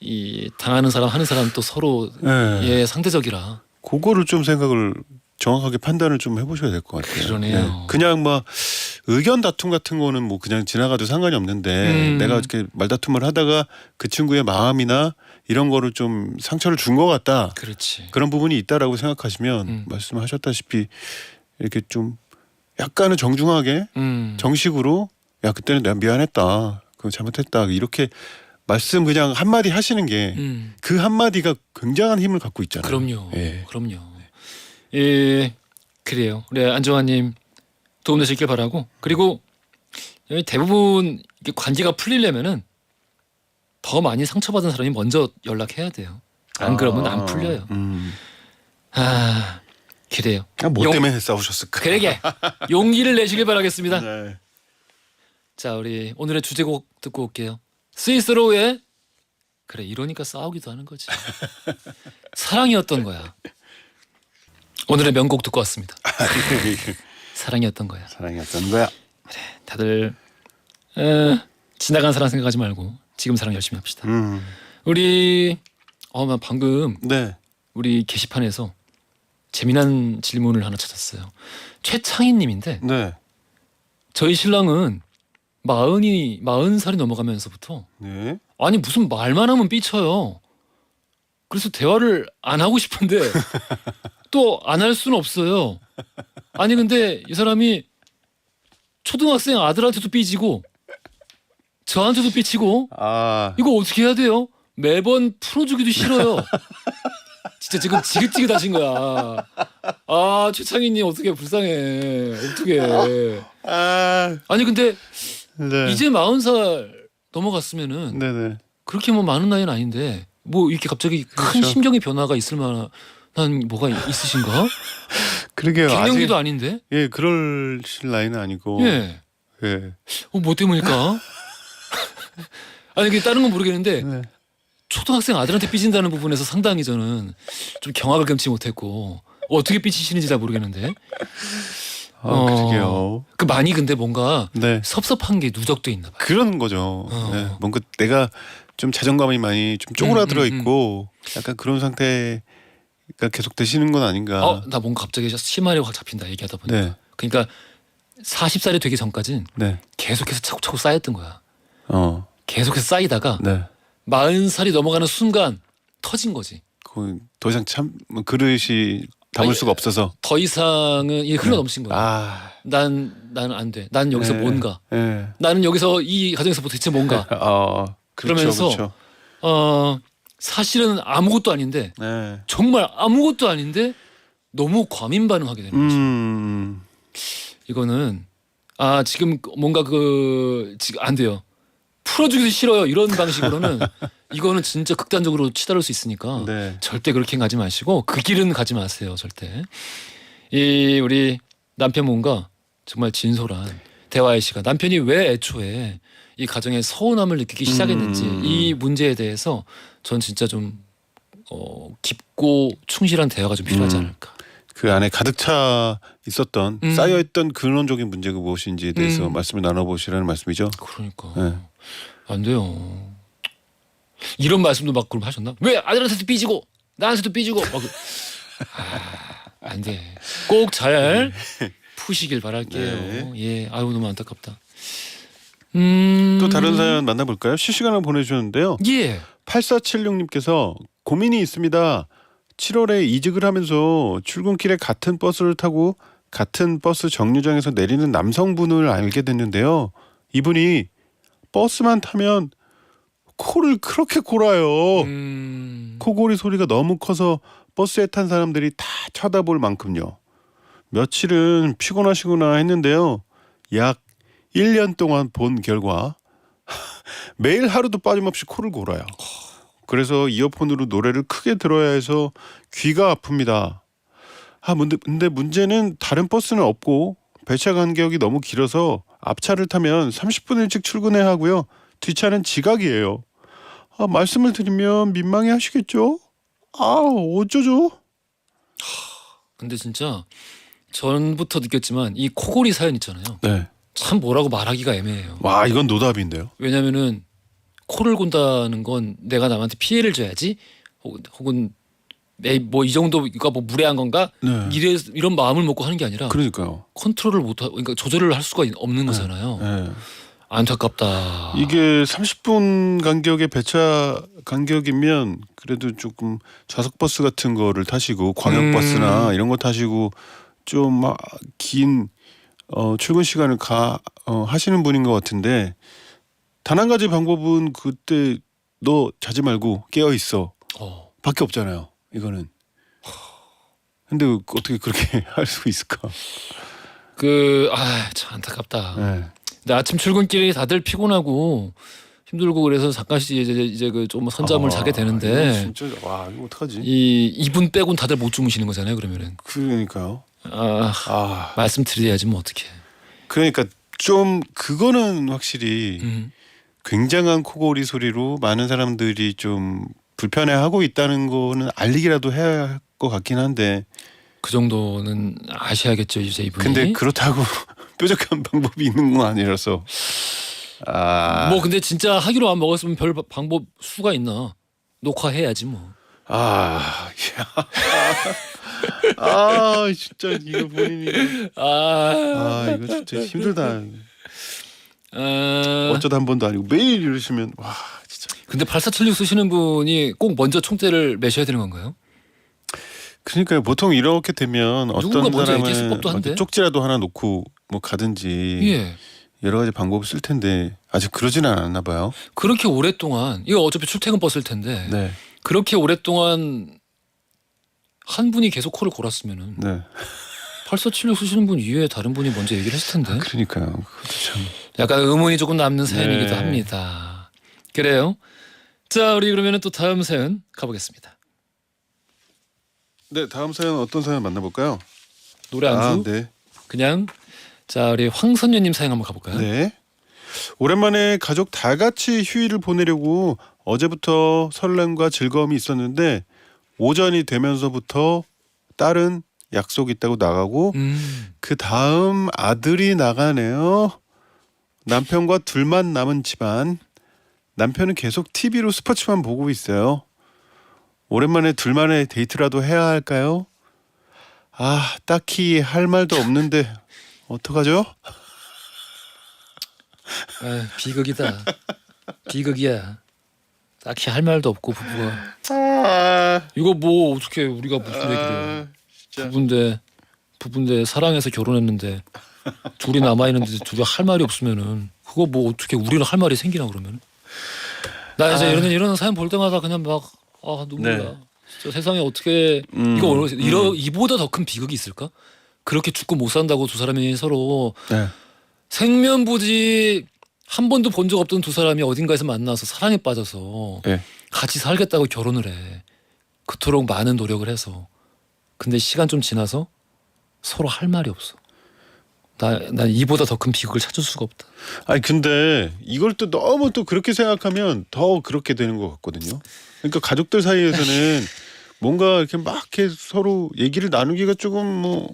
이 당하는 사람 하는 사람 또 서로 네. 예 상대적이라 그거를 좀 생각을 정확하게 판단을 좀 해보셔야 될 것 같아요. 그러네요. 그냥 막 의견 다툼 같은 거는 뭐 그냥 지나가도 상관이 없는데 내가 이렇게 말다툼을 하다가 그 친구의 마음이나 이런 거를 좀 상처를 준 것 같다. 그렇지. 그런 부분이 있다라고 생각하시면 말씀하셨다시피 이렇게 좀 약간은 정중하게 정식으로 야 그때는 내가 미안했다. 그거 잘못했다. 이렇게 말씀 그냥 한마디 하시는 게 그 한마디가 굉장한 힘을 갖고 있잖아요. 그럼요. 예. 그럼요. 예, 그래요. 우리 안정환님 도움 되시길 바라고 그리고 대부분 이게 관계가 풀리려면은 더 많이 상처받은 사람이 먼저 연락해야 돼요. 안 그러면 안 풀려요. 그래요. 뭐 용- 때문에 싸우셨을까? 그러게 용기를 내시길 바라겠습니다. 네. 자, 우리 오늘의 주제곡 듣고 올게요. 스위스로의 그래 이러니까 싸우기도 하는 거지. 사랑이었던 거야. 오늘의 명곡 듣고 왔습니다. 사랑이었던 거야. 사랑이었던 거야. 다들 지나간 사랑 생각하지 말고 지금 사랑 열심히 합시다. 우리 나 방금 네. 우리 게시판에서 재미난 질문을 하나 찾았어요. 최창희님인데 네. 저희 신랑은 40살이 넘어가면서부터 네. 아니 무슨 말만 하면 삐쳐요. 그래서 대화를 안 하고 싶은데 또 안 할 수는 없어요. 아니 근데 이 사람이 초등학생 아들한테도 삐지고 저한테도 삐치고 이거 어떻게 해야 돼요? 매번 풀어주기도 싫어요. 진짜 지금 지긋지긋하신 거야. 최창희님 어떻게 불쌍해. 어떻게? 아니 근데 네. 이제 40살 넘어갔으면은 네네. 그렇게 뭐 많은 나이는 아닌데 뭐 이렇게 갑자기 큰 그렇죠. 심경의 변화가 있을 만한 뭐가 있으신가? 그러게요. 갱년기도 아닌데? 예, 그럴실 나이는 아니고. 예. 예. 뭐 때문일까? 아니 그 다른 건 모르겠는데 네. 초등학생 아들한테 삐진다는 부분에서 상당히 저는 좀 경악을 금치 못했고 어떻게 삐치시는지 잘 모르겠는데. 그러게요. 그 많이 근데 뭔가 네. 섭섭한 게 누적돼 있나 봐요. 그런 거죠. 네. 뭔가 내가 좀 자존감이 많이 좀 쪼그라들어 있고 약간 그런 상태가 계속 되시는 건 아닌가. 나 뭔가 갑자기 심하게 확 잡힌다 얘기하다 보니까. 네. 그러니까 40살이 되기 전까지는 네. 계속해서 차곡차곡 쌓였던 거야. 어. 계속해서 쌓이다가 네. 40살이 넘어가는 순간 터진 거지. 더 이상 참 그릇이 담을 아니, 수가 없어서. 더 이상은 이게 흘러 넘친 거야. 나는 안 돼. 난 여기서 네. 뭔가. 네. 나는 여기서 이 가정에서 대체 뭔가. 그렇죠, 그러면서 그렇죠. 사실은 아무것도 아닌데 네. 정말 아무것도 아닌데 너무 과민 반응하게 되는 거지. 이거는 지금 뭔가 지금 안 돼요. 풀어주기도 싫어요. 이런 방식으로는 이거는 진짜 극단적으로 치달을 수 있으니까 네. 절대 그렇게 가지 마시고 그 길은 가지 마세요. 절대. 우리 남편분과 정말 진솔한 대화의 시간. 남편이 왜 애초에 이 가정에 서운함을 느끼기 시작했는지 이 문제에 대해서 전 진짜 좀 깊고 충실한 대화가 좀 필요하지 않을까. 그 안에 가득 차 있었던 쌓여있던 근원적인 문제가 무엇인지에 대해서 말씀을 나눠보시라는 말씀이죠. 그러니까 네. 안 돼요. 이런 말씀도 막 그럼 하셨나? 왜 아들한테도 삐지고 나한테도 삐지고 막 안 돼. 꼭 잘 푸시길 바랄게요. 네. 예, 아유 너무 안타깝다. 또 다른 사연 만나볼까요? 실시간으로 보내주셨는데요. 예. 8476님께서 고민이 있습니다. 7월에 이직을 하면서 출근길에 같은 버스를 타고 같은 버스 정류장에서 내리는 남성분을 알게 됐는데요. 이분이 버스만 타면 코를 그렇게 골아요. 코골이 소리가 너무 커서 버스에 탄 사람들이 다 쳐다볼 만큼요. 며칠은 피곤하시구나 했는데요. 약 1년 동안 본 결과 매일 하루도 빠짐없이 코를 골아요. 그래서 이어폰으로 노래를 크게 들어야 해서 귀가 아픕니다. 근데 문제는 다른 버스는 없고 배차 간격이 너무 길어서 앞차를 타면 30분 일찍 출근해야 하고요. 뒷차는 지각이에요. 말씀을 드리면 민망해 하시겠죠? 어쩌죠? 근데 진짜 전부터 느꼈지만 이 코골이 사연 있잖아요. 네. 참 뭐라고 말하기가 애매해요. 와, 이건 노답인데요. 왜냐면은 코를 곤다는 건 내가 남한테 피해를 줘야지 혹은 뭐 이 정도가 뭐 무례한 건가 네. 이런 마음을 먹고 하는 게 아니라 그러니까요. 컨트롤을 못하고 그러니까 조절을 할 수가 없는 거잖아요. 네. 안타깝다. 이게 30분 간격의 배차 간격이면 그래도 조금 좌석버스 같은 거를 타시고 광역버스나 이런 거 타시고 좀 긴 출근 시간을 하시는 분인 것 같은데 단 한 가지 방법은 그때 너 자지 말고 깨어 있어 밖에 없잖아요. 이거는. 근데 어떻게 그렇게 할 수 있을까? 참 안타깝다. 네. 근데 아침 출근길이 다들 피곤하고 힘들고 그래서 잠깐씩 이제 그 좀 선잠을 자게 되는데 이거 진짜 이거 어떡하지? 이분 빼곤 다들 못 주무시는 거잖아요. 그러면은 그러니까요. 말씀드려야지 뭐 어떻게. 그러니까 좀 그거는 확실히 굉장한 코골이 소리로 많은 사람들이 좀 불편해하고 있다는 거는 알리기라도 해야 할 것 같긴 한데 그 정도는 아셔야겠죠 이제 이분이. 근데 그렇다고 뾰족한 방법이 있는 건 아니라서 뭐 근데 진짜 하기로 안 먹었으면 별 방법 수가 있나. 녹화해야지 뭐. 진짜 이거 본인이 이거 진짜 힘들다. 어쩌다 한 번도 아니고 매일 이러시면 와 진짜. 근데 8476 쓰시는 분이 꼭 먼저 총대를 매셔야 되는 건가요? 그러니까 보통 이렇게 되면 어떤 사람은 한데? 쪽지라도 하나 놓고 뭐 가든지 예. 여러 가지 방법을 쓸 텐데 아직 그러지는 않았나 봐요. 그렇게 오랫동안 이거 어차피 출퇴근 버스일 텐데 네. 그렇게 오랫동안 한 분이 계속 코를 골았으면은 네. 8476 쓰시는 분 이외에 다른 분이 먼저 얘기를 했을 텐데. 그러니까요. 그것도 참. 약간 의문이 조금 남는 사연이기도 네. 합니다. 그래요. 자, 우리 그러면은 또 다음 사연 가보겠습니다. 네, 다음 사연 어떤 사연 만나볼까요? 노래 안주? 네. 그냥 자, 우리 황선녀님 사연 한번 가볼까요? 네. 오랜만에 가족 다 같이 휴일을 보내려고 어제부터 설렘과 즐거움이 있었는데 오전이 되면서부터 딸은 약속 있다고 나가고 그 다음 아들이 나가네요. 남편과 둘만 남은 집안. 남편은 계속 TV로 스포츠만 보고 있어요. 오랜만에 둘만의 데이트라도 해야 할까요? 딱히 할 말도 없는데 어떡하죠? 비극이다. 비극이야. 딱히 할 말도 없고 부부가. 이거 뭐 어떻게 우리가 무슨 얘기를 해. 부부인데 사랑해서 결혼했는데 둘이 남아있는데 둘이 할 말이 없으면은 그거 뭐 어떻게 우리는 할 말이 생기나 그러면. 나 이제 이런 사연 볼 때마다 그냥 막 눈물 나. 진짜 세상에 어떻게 이보다 더 큰 비극이 있을까? 그렇게 죽고 못 산다고 두 사람이 서로 생면부지 한 번도 본 적 없던 두 사람이 어딘가에서 만나서 사랑에 빠져서 같이 살겠다고 결혼을 해. 그토록 많은 노력을 해서. 근데 시간 좀 지나서 서로 할 말이 없어. 나 이보다 더 큰 비극을 찾을 수가 없다. 아니 근데 이걸 또 너무 또 그렇게 생각하면 더 그렇게 되는 것 같거든요. 그러니까 가족들 사이에서는 뭔가 이렇게 막 이렇게 서로 얘기를 나누기가 조금 뭐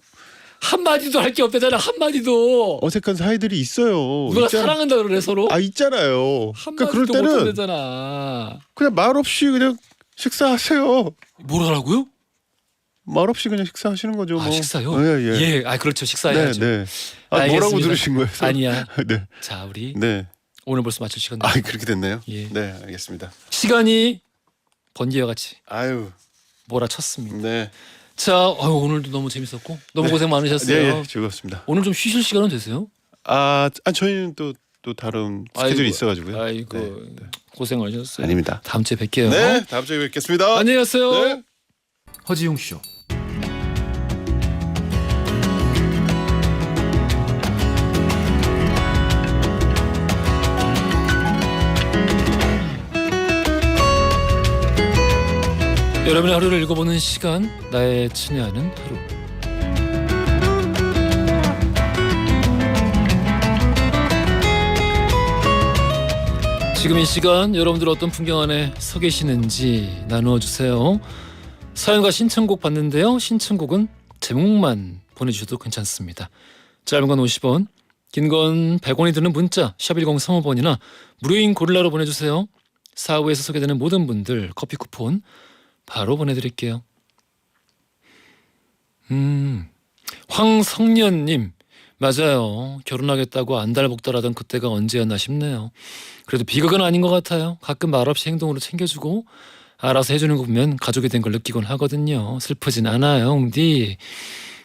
한마디도 할 게 없다잖아. 한마디도. 어색한 사이들이 있어요. 누가 사랑한다 그래 서로? 있잖아요. 그러니까 그럴 한마디도 때는 못한다잖아. 그냥 말 없이 그냥 식사하세요. 뭐라고요? 말 없이 그냥 식사하시는 거죠. 뭐. 식사요? 예. 예. 그렇죠. 식사해야죠. 네. 뭐라고 알겠습니다. 들으신 거예요? 아니야. 네. 자, 우리 네. 오늘 벌써 마칠 시간 됐습니다. 그렇게 됐나요? 예. 네, 알겠습니다. 시간이 번개와 같이 아유, 몰아쳤습니다. 네. 자, 오늘도 너무 재밌었고 너무 고생 많으셨어요. 네, 즐거웠습니다. 오늘 좀 쉬실 시간은 되세요? 저희는 또 다른 스케줄이 있어가지고요. 아이고 네. 고생하셨어요. 아닙니다. 다음 주에 뵐게요. 네, 다음 주에 뵙겠습니다. 안녕히 가세요. 네. 허지용 쇼. 여러분의 하루를 읽어보는 시간, 나의 친애하는 하루. 지금 이 시간 여러분들 어떤 풍경 안에 서 계시는지 나누어 주세요. 사연과 신청곡 받는데요. 신청곡은 제목만 보내주셔도 괜찮습니다. 짧은 건 50원, 긴 건 100원이 드는 문자 샵 1035번이나 무료인 고릴라로 보내주세요. 4부에서 소개되는 모든 분들 커피 쿠폰 바로 보내드릴게요. 황성년님, 맞아요. 결혼하겠다고 안달복달하던 그때가 언제였나 싶네요. 그래도 비극은 아닌 것 같아요. 가끔 말없이 행동으로 챙겨주고 알아서 해주는 거 보면 가족이 된 걸 느끼곤 하거든요. 슬프진 않아요, 웅디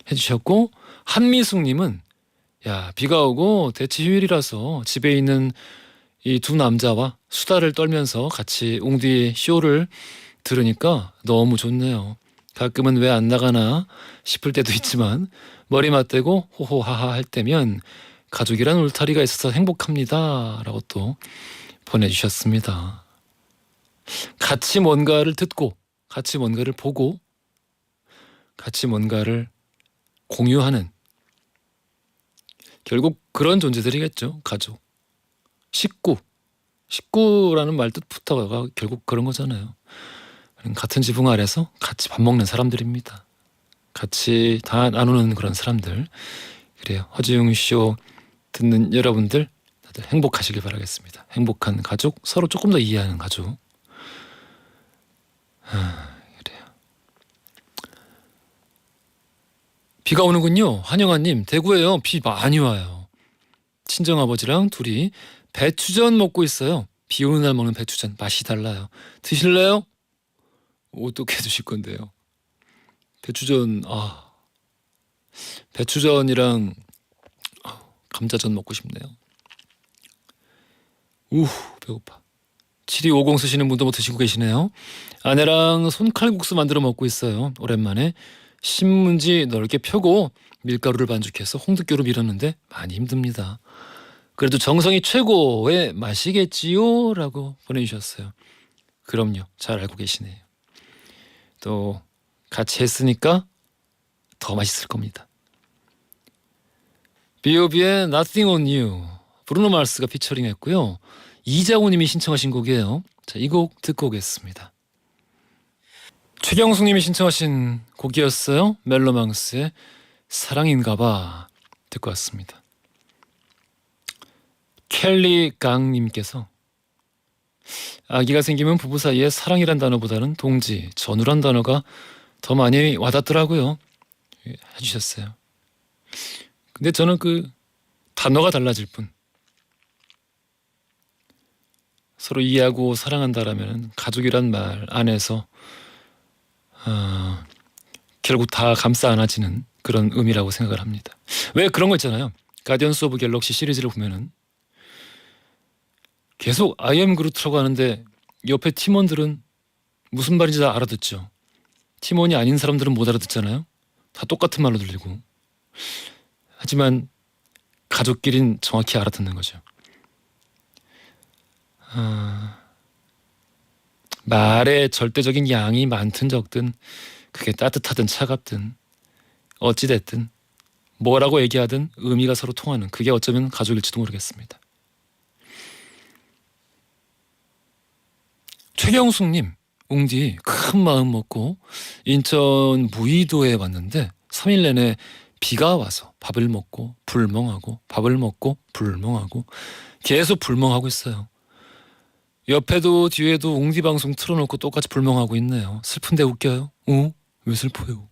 해주셨고, 한미숙님은 야, 비가 오고 대치 휴일이라서 집에 있는 이 두 남자와 수다를 떨면서 같이 웅디 쇼를 들으니까 너무 좋네요. 가끔은 왜 안 나가나 싶을 때도 있지만 머리 맞대고 호호하하 할 때면 가족이란 울타리가 있어서 행복합니다 라고 또 보내주셨습니다. 같이 뭔가를 듣고 같이 뭔가를 보고 같이 뭔가를 공유하는, 결국 그런 존재들이겠죠. 가족, 식구라는 말 뜻부터가 결국 그런 거잖아요. 같은 지붕 아래서 같이 밥 먹는 사람들입니다. 같이 다 나누는 그런 사람들. 그래요. 허지웅 쇼 듣는 여러분들 다들 행복하시길 바라겠습니다. 행복한 가족, 서로 조금 더 이해하는 가족. 그래요. 비가 오는군요. 한영아님, 대구에요. 비 많이 와요. 친정아버지랑 둘이 배추전 먹고 있어요. 비 오는 날 먹는 배추전 맛이 달라요. 드실래요? 어떻게 드실 건데요? 배추전이랑 감자전 먹고 싶네요. 배고파. 7250 쓰시는 분도 뭐 드시고 계시네요. 아내랑 손칼국수 만들어 먹고 있어요. 오랜만에 신문지 넓게 펴고 밀가루를 반죽해서 홍두깨로 밀었는데 많이 힘듭니다. 그래도 정성이 최고의 맛이겠지요? 라고 보내주셨어요. 그럼요. 잘 알고 계시네요. 또 같이 했으니까 더 맛있을 겁니다. B.O.B의 Nothing on You, 브루노 마스가 피처링했고요. 이자호님이 신청하신 곡이에요. 자, 이 곡 듣고 오겠습니다. 최경숙님이 신청하신 곡이었어요. 멜로망스의 사랑인가봐 듣고 왔습니다. 켈리 강님께서 아기가 생기면 부부 사이에 사랑이란 단어보다는 동지, 전우란 단어가 더 많이 와닿더라고요. 해주셨어요. 근데 저는 그 단어가 달라질 뿐, 서로 이해하고 사랑한다라면 가족이란 말 안에서 결국 다 감싸 안아지는 그런 의미라고 생각을 합니다. 왜 그런 거 있잖아요. 가디언스 오브 갤럭시 시리즈를 보면은 계속 I am 그루트라고 하는데 옆에 팀원들은 무슨 말인지 다 알아듣죠. 팀원이 아닌 사람들은 못 알아듣잖아요. 다 똑같은 말로 들리고. 하지만 가족끼린 정확히 알아듣는 거죠. 말의 절대적인 양이 많든 적든, 그게 따뜻하든 차갑든 어찌됐든 뭐라고 얘기하든 의미가 서로 통하는 그게 어쩌면 가족일지도 모르겠습니다. 최경숙님, 웅디 큰 마음 먹고 인천 무의도에 왔는데 3일 내내 비가 와서 밥을 먹고 불멍하고 밥을 먹고 불멍하고 계속 불멍하고 있어요. 옆에도 뒤에도 웅디 방송 틀어놓고 똑같이 불멍하고 있네요. 슬픈데 웃겨요? 왜 슬퍼요?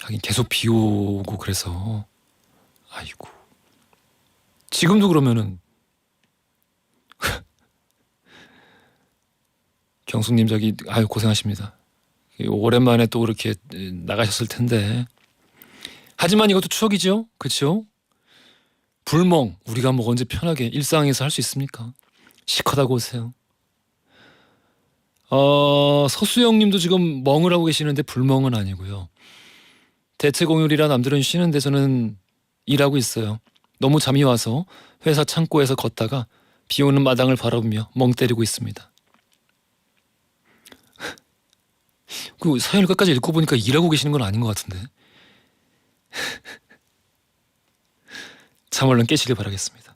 하긴 계속 비 오고 그래서 아이고 지금도 그러면은 경숙님 저기 아유 고생하십니다. 오랜만에 또 이렇게 나가셨을 텐데 하지만 이것도 추억이죠, 그렇죠? 불멍 우리가 뭐 언제 편하게 일상에서 할 수 있습니까? 시커다고 오세요. 서수영님도 지금 멍을 하고 계시는데 불멍은 아니고요. 대체공휴일이라 남들은 쉬는데 저는 일하고 있어요. 너무 잠이 와서 회사 창고에서 걷다가 비 오는 마당을 바라보며 멍 때리고 있습니다. 그 사연을 끝까지 읽고 보니까 일하고 계시는 건 아닌 것 같은데. 잠 얼른 깨시길 바라겠습니다.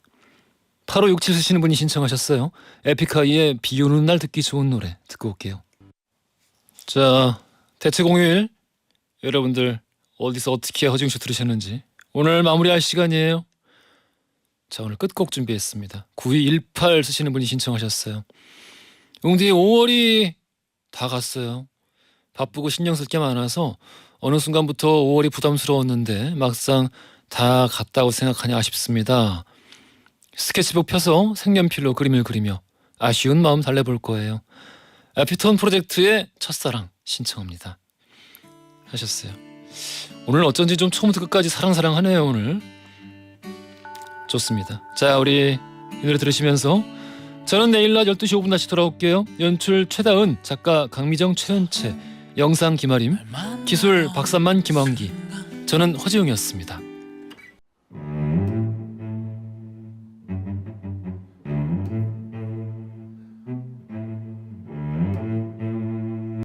8567 쓰시는 분이 신청하셨어요. 에픽하이의 비 오는 날 듣기 좋은 노래 듣고 올게요. 자, 대체공휴일 여러분들 어디서 어떻게 허징쇼 들으셨는지 오늘 마무리할 시간이에요. 자, 오늘 끝곡 준비했습니다. 9218 쓰시는 분이 신청하셨어요. 웅디 5월이 다 갔어요. 바쁘고 신경 쓸 게 많아서 어느 순간부터 5월이 부담스러웠는데 막상 다 갔다고 생각하니 아쉽습니다. 스케치북 펴서 색연필로 그림을 그리며 아쉬운 마음 달래볼 거예요. 에피톤 프로젝트의 첫사랑 신청합니다 하셨어요. 오늘 어쩐지 좀 처음부터 끝까지 사랑하네요. 오늘 좋습니다. 자, 우리 이 노래 들으시면서 저는 내일 낮 12시 5분 다시 돌아올게요. 연출 최다은, 작가 강미정, 최현채, 영상 김아림, 기술 박삼만, 김원기, 저는 허지웅이었습니다.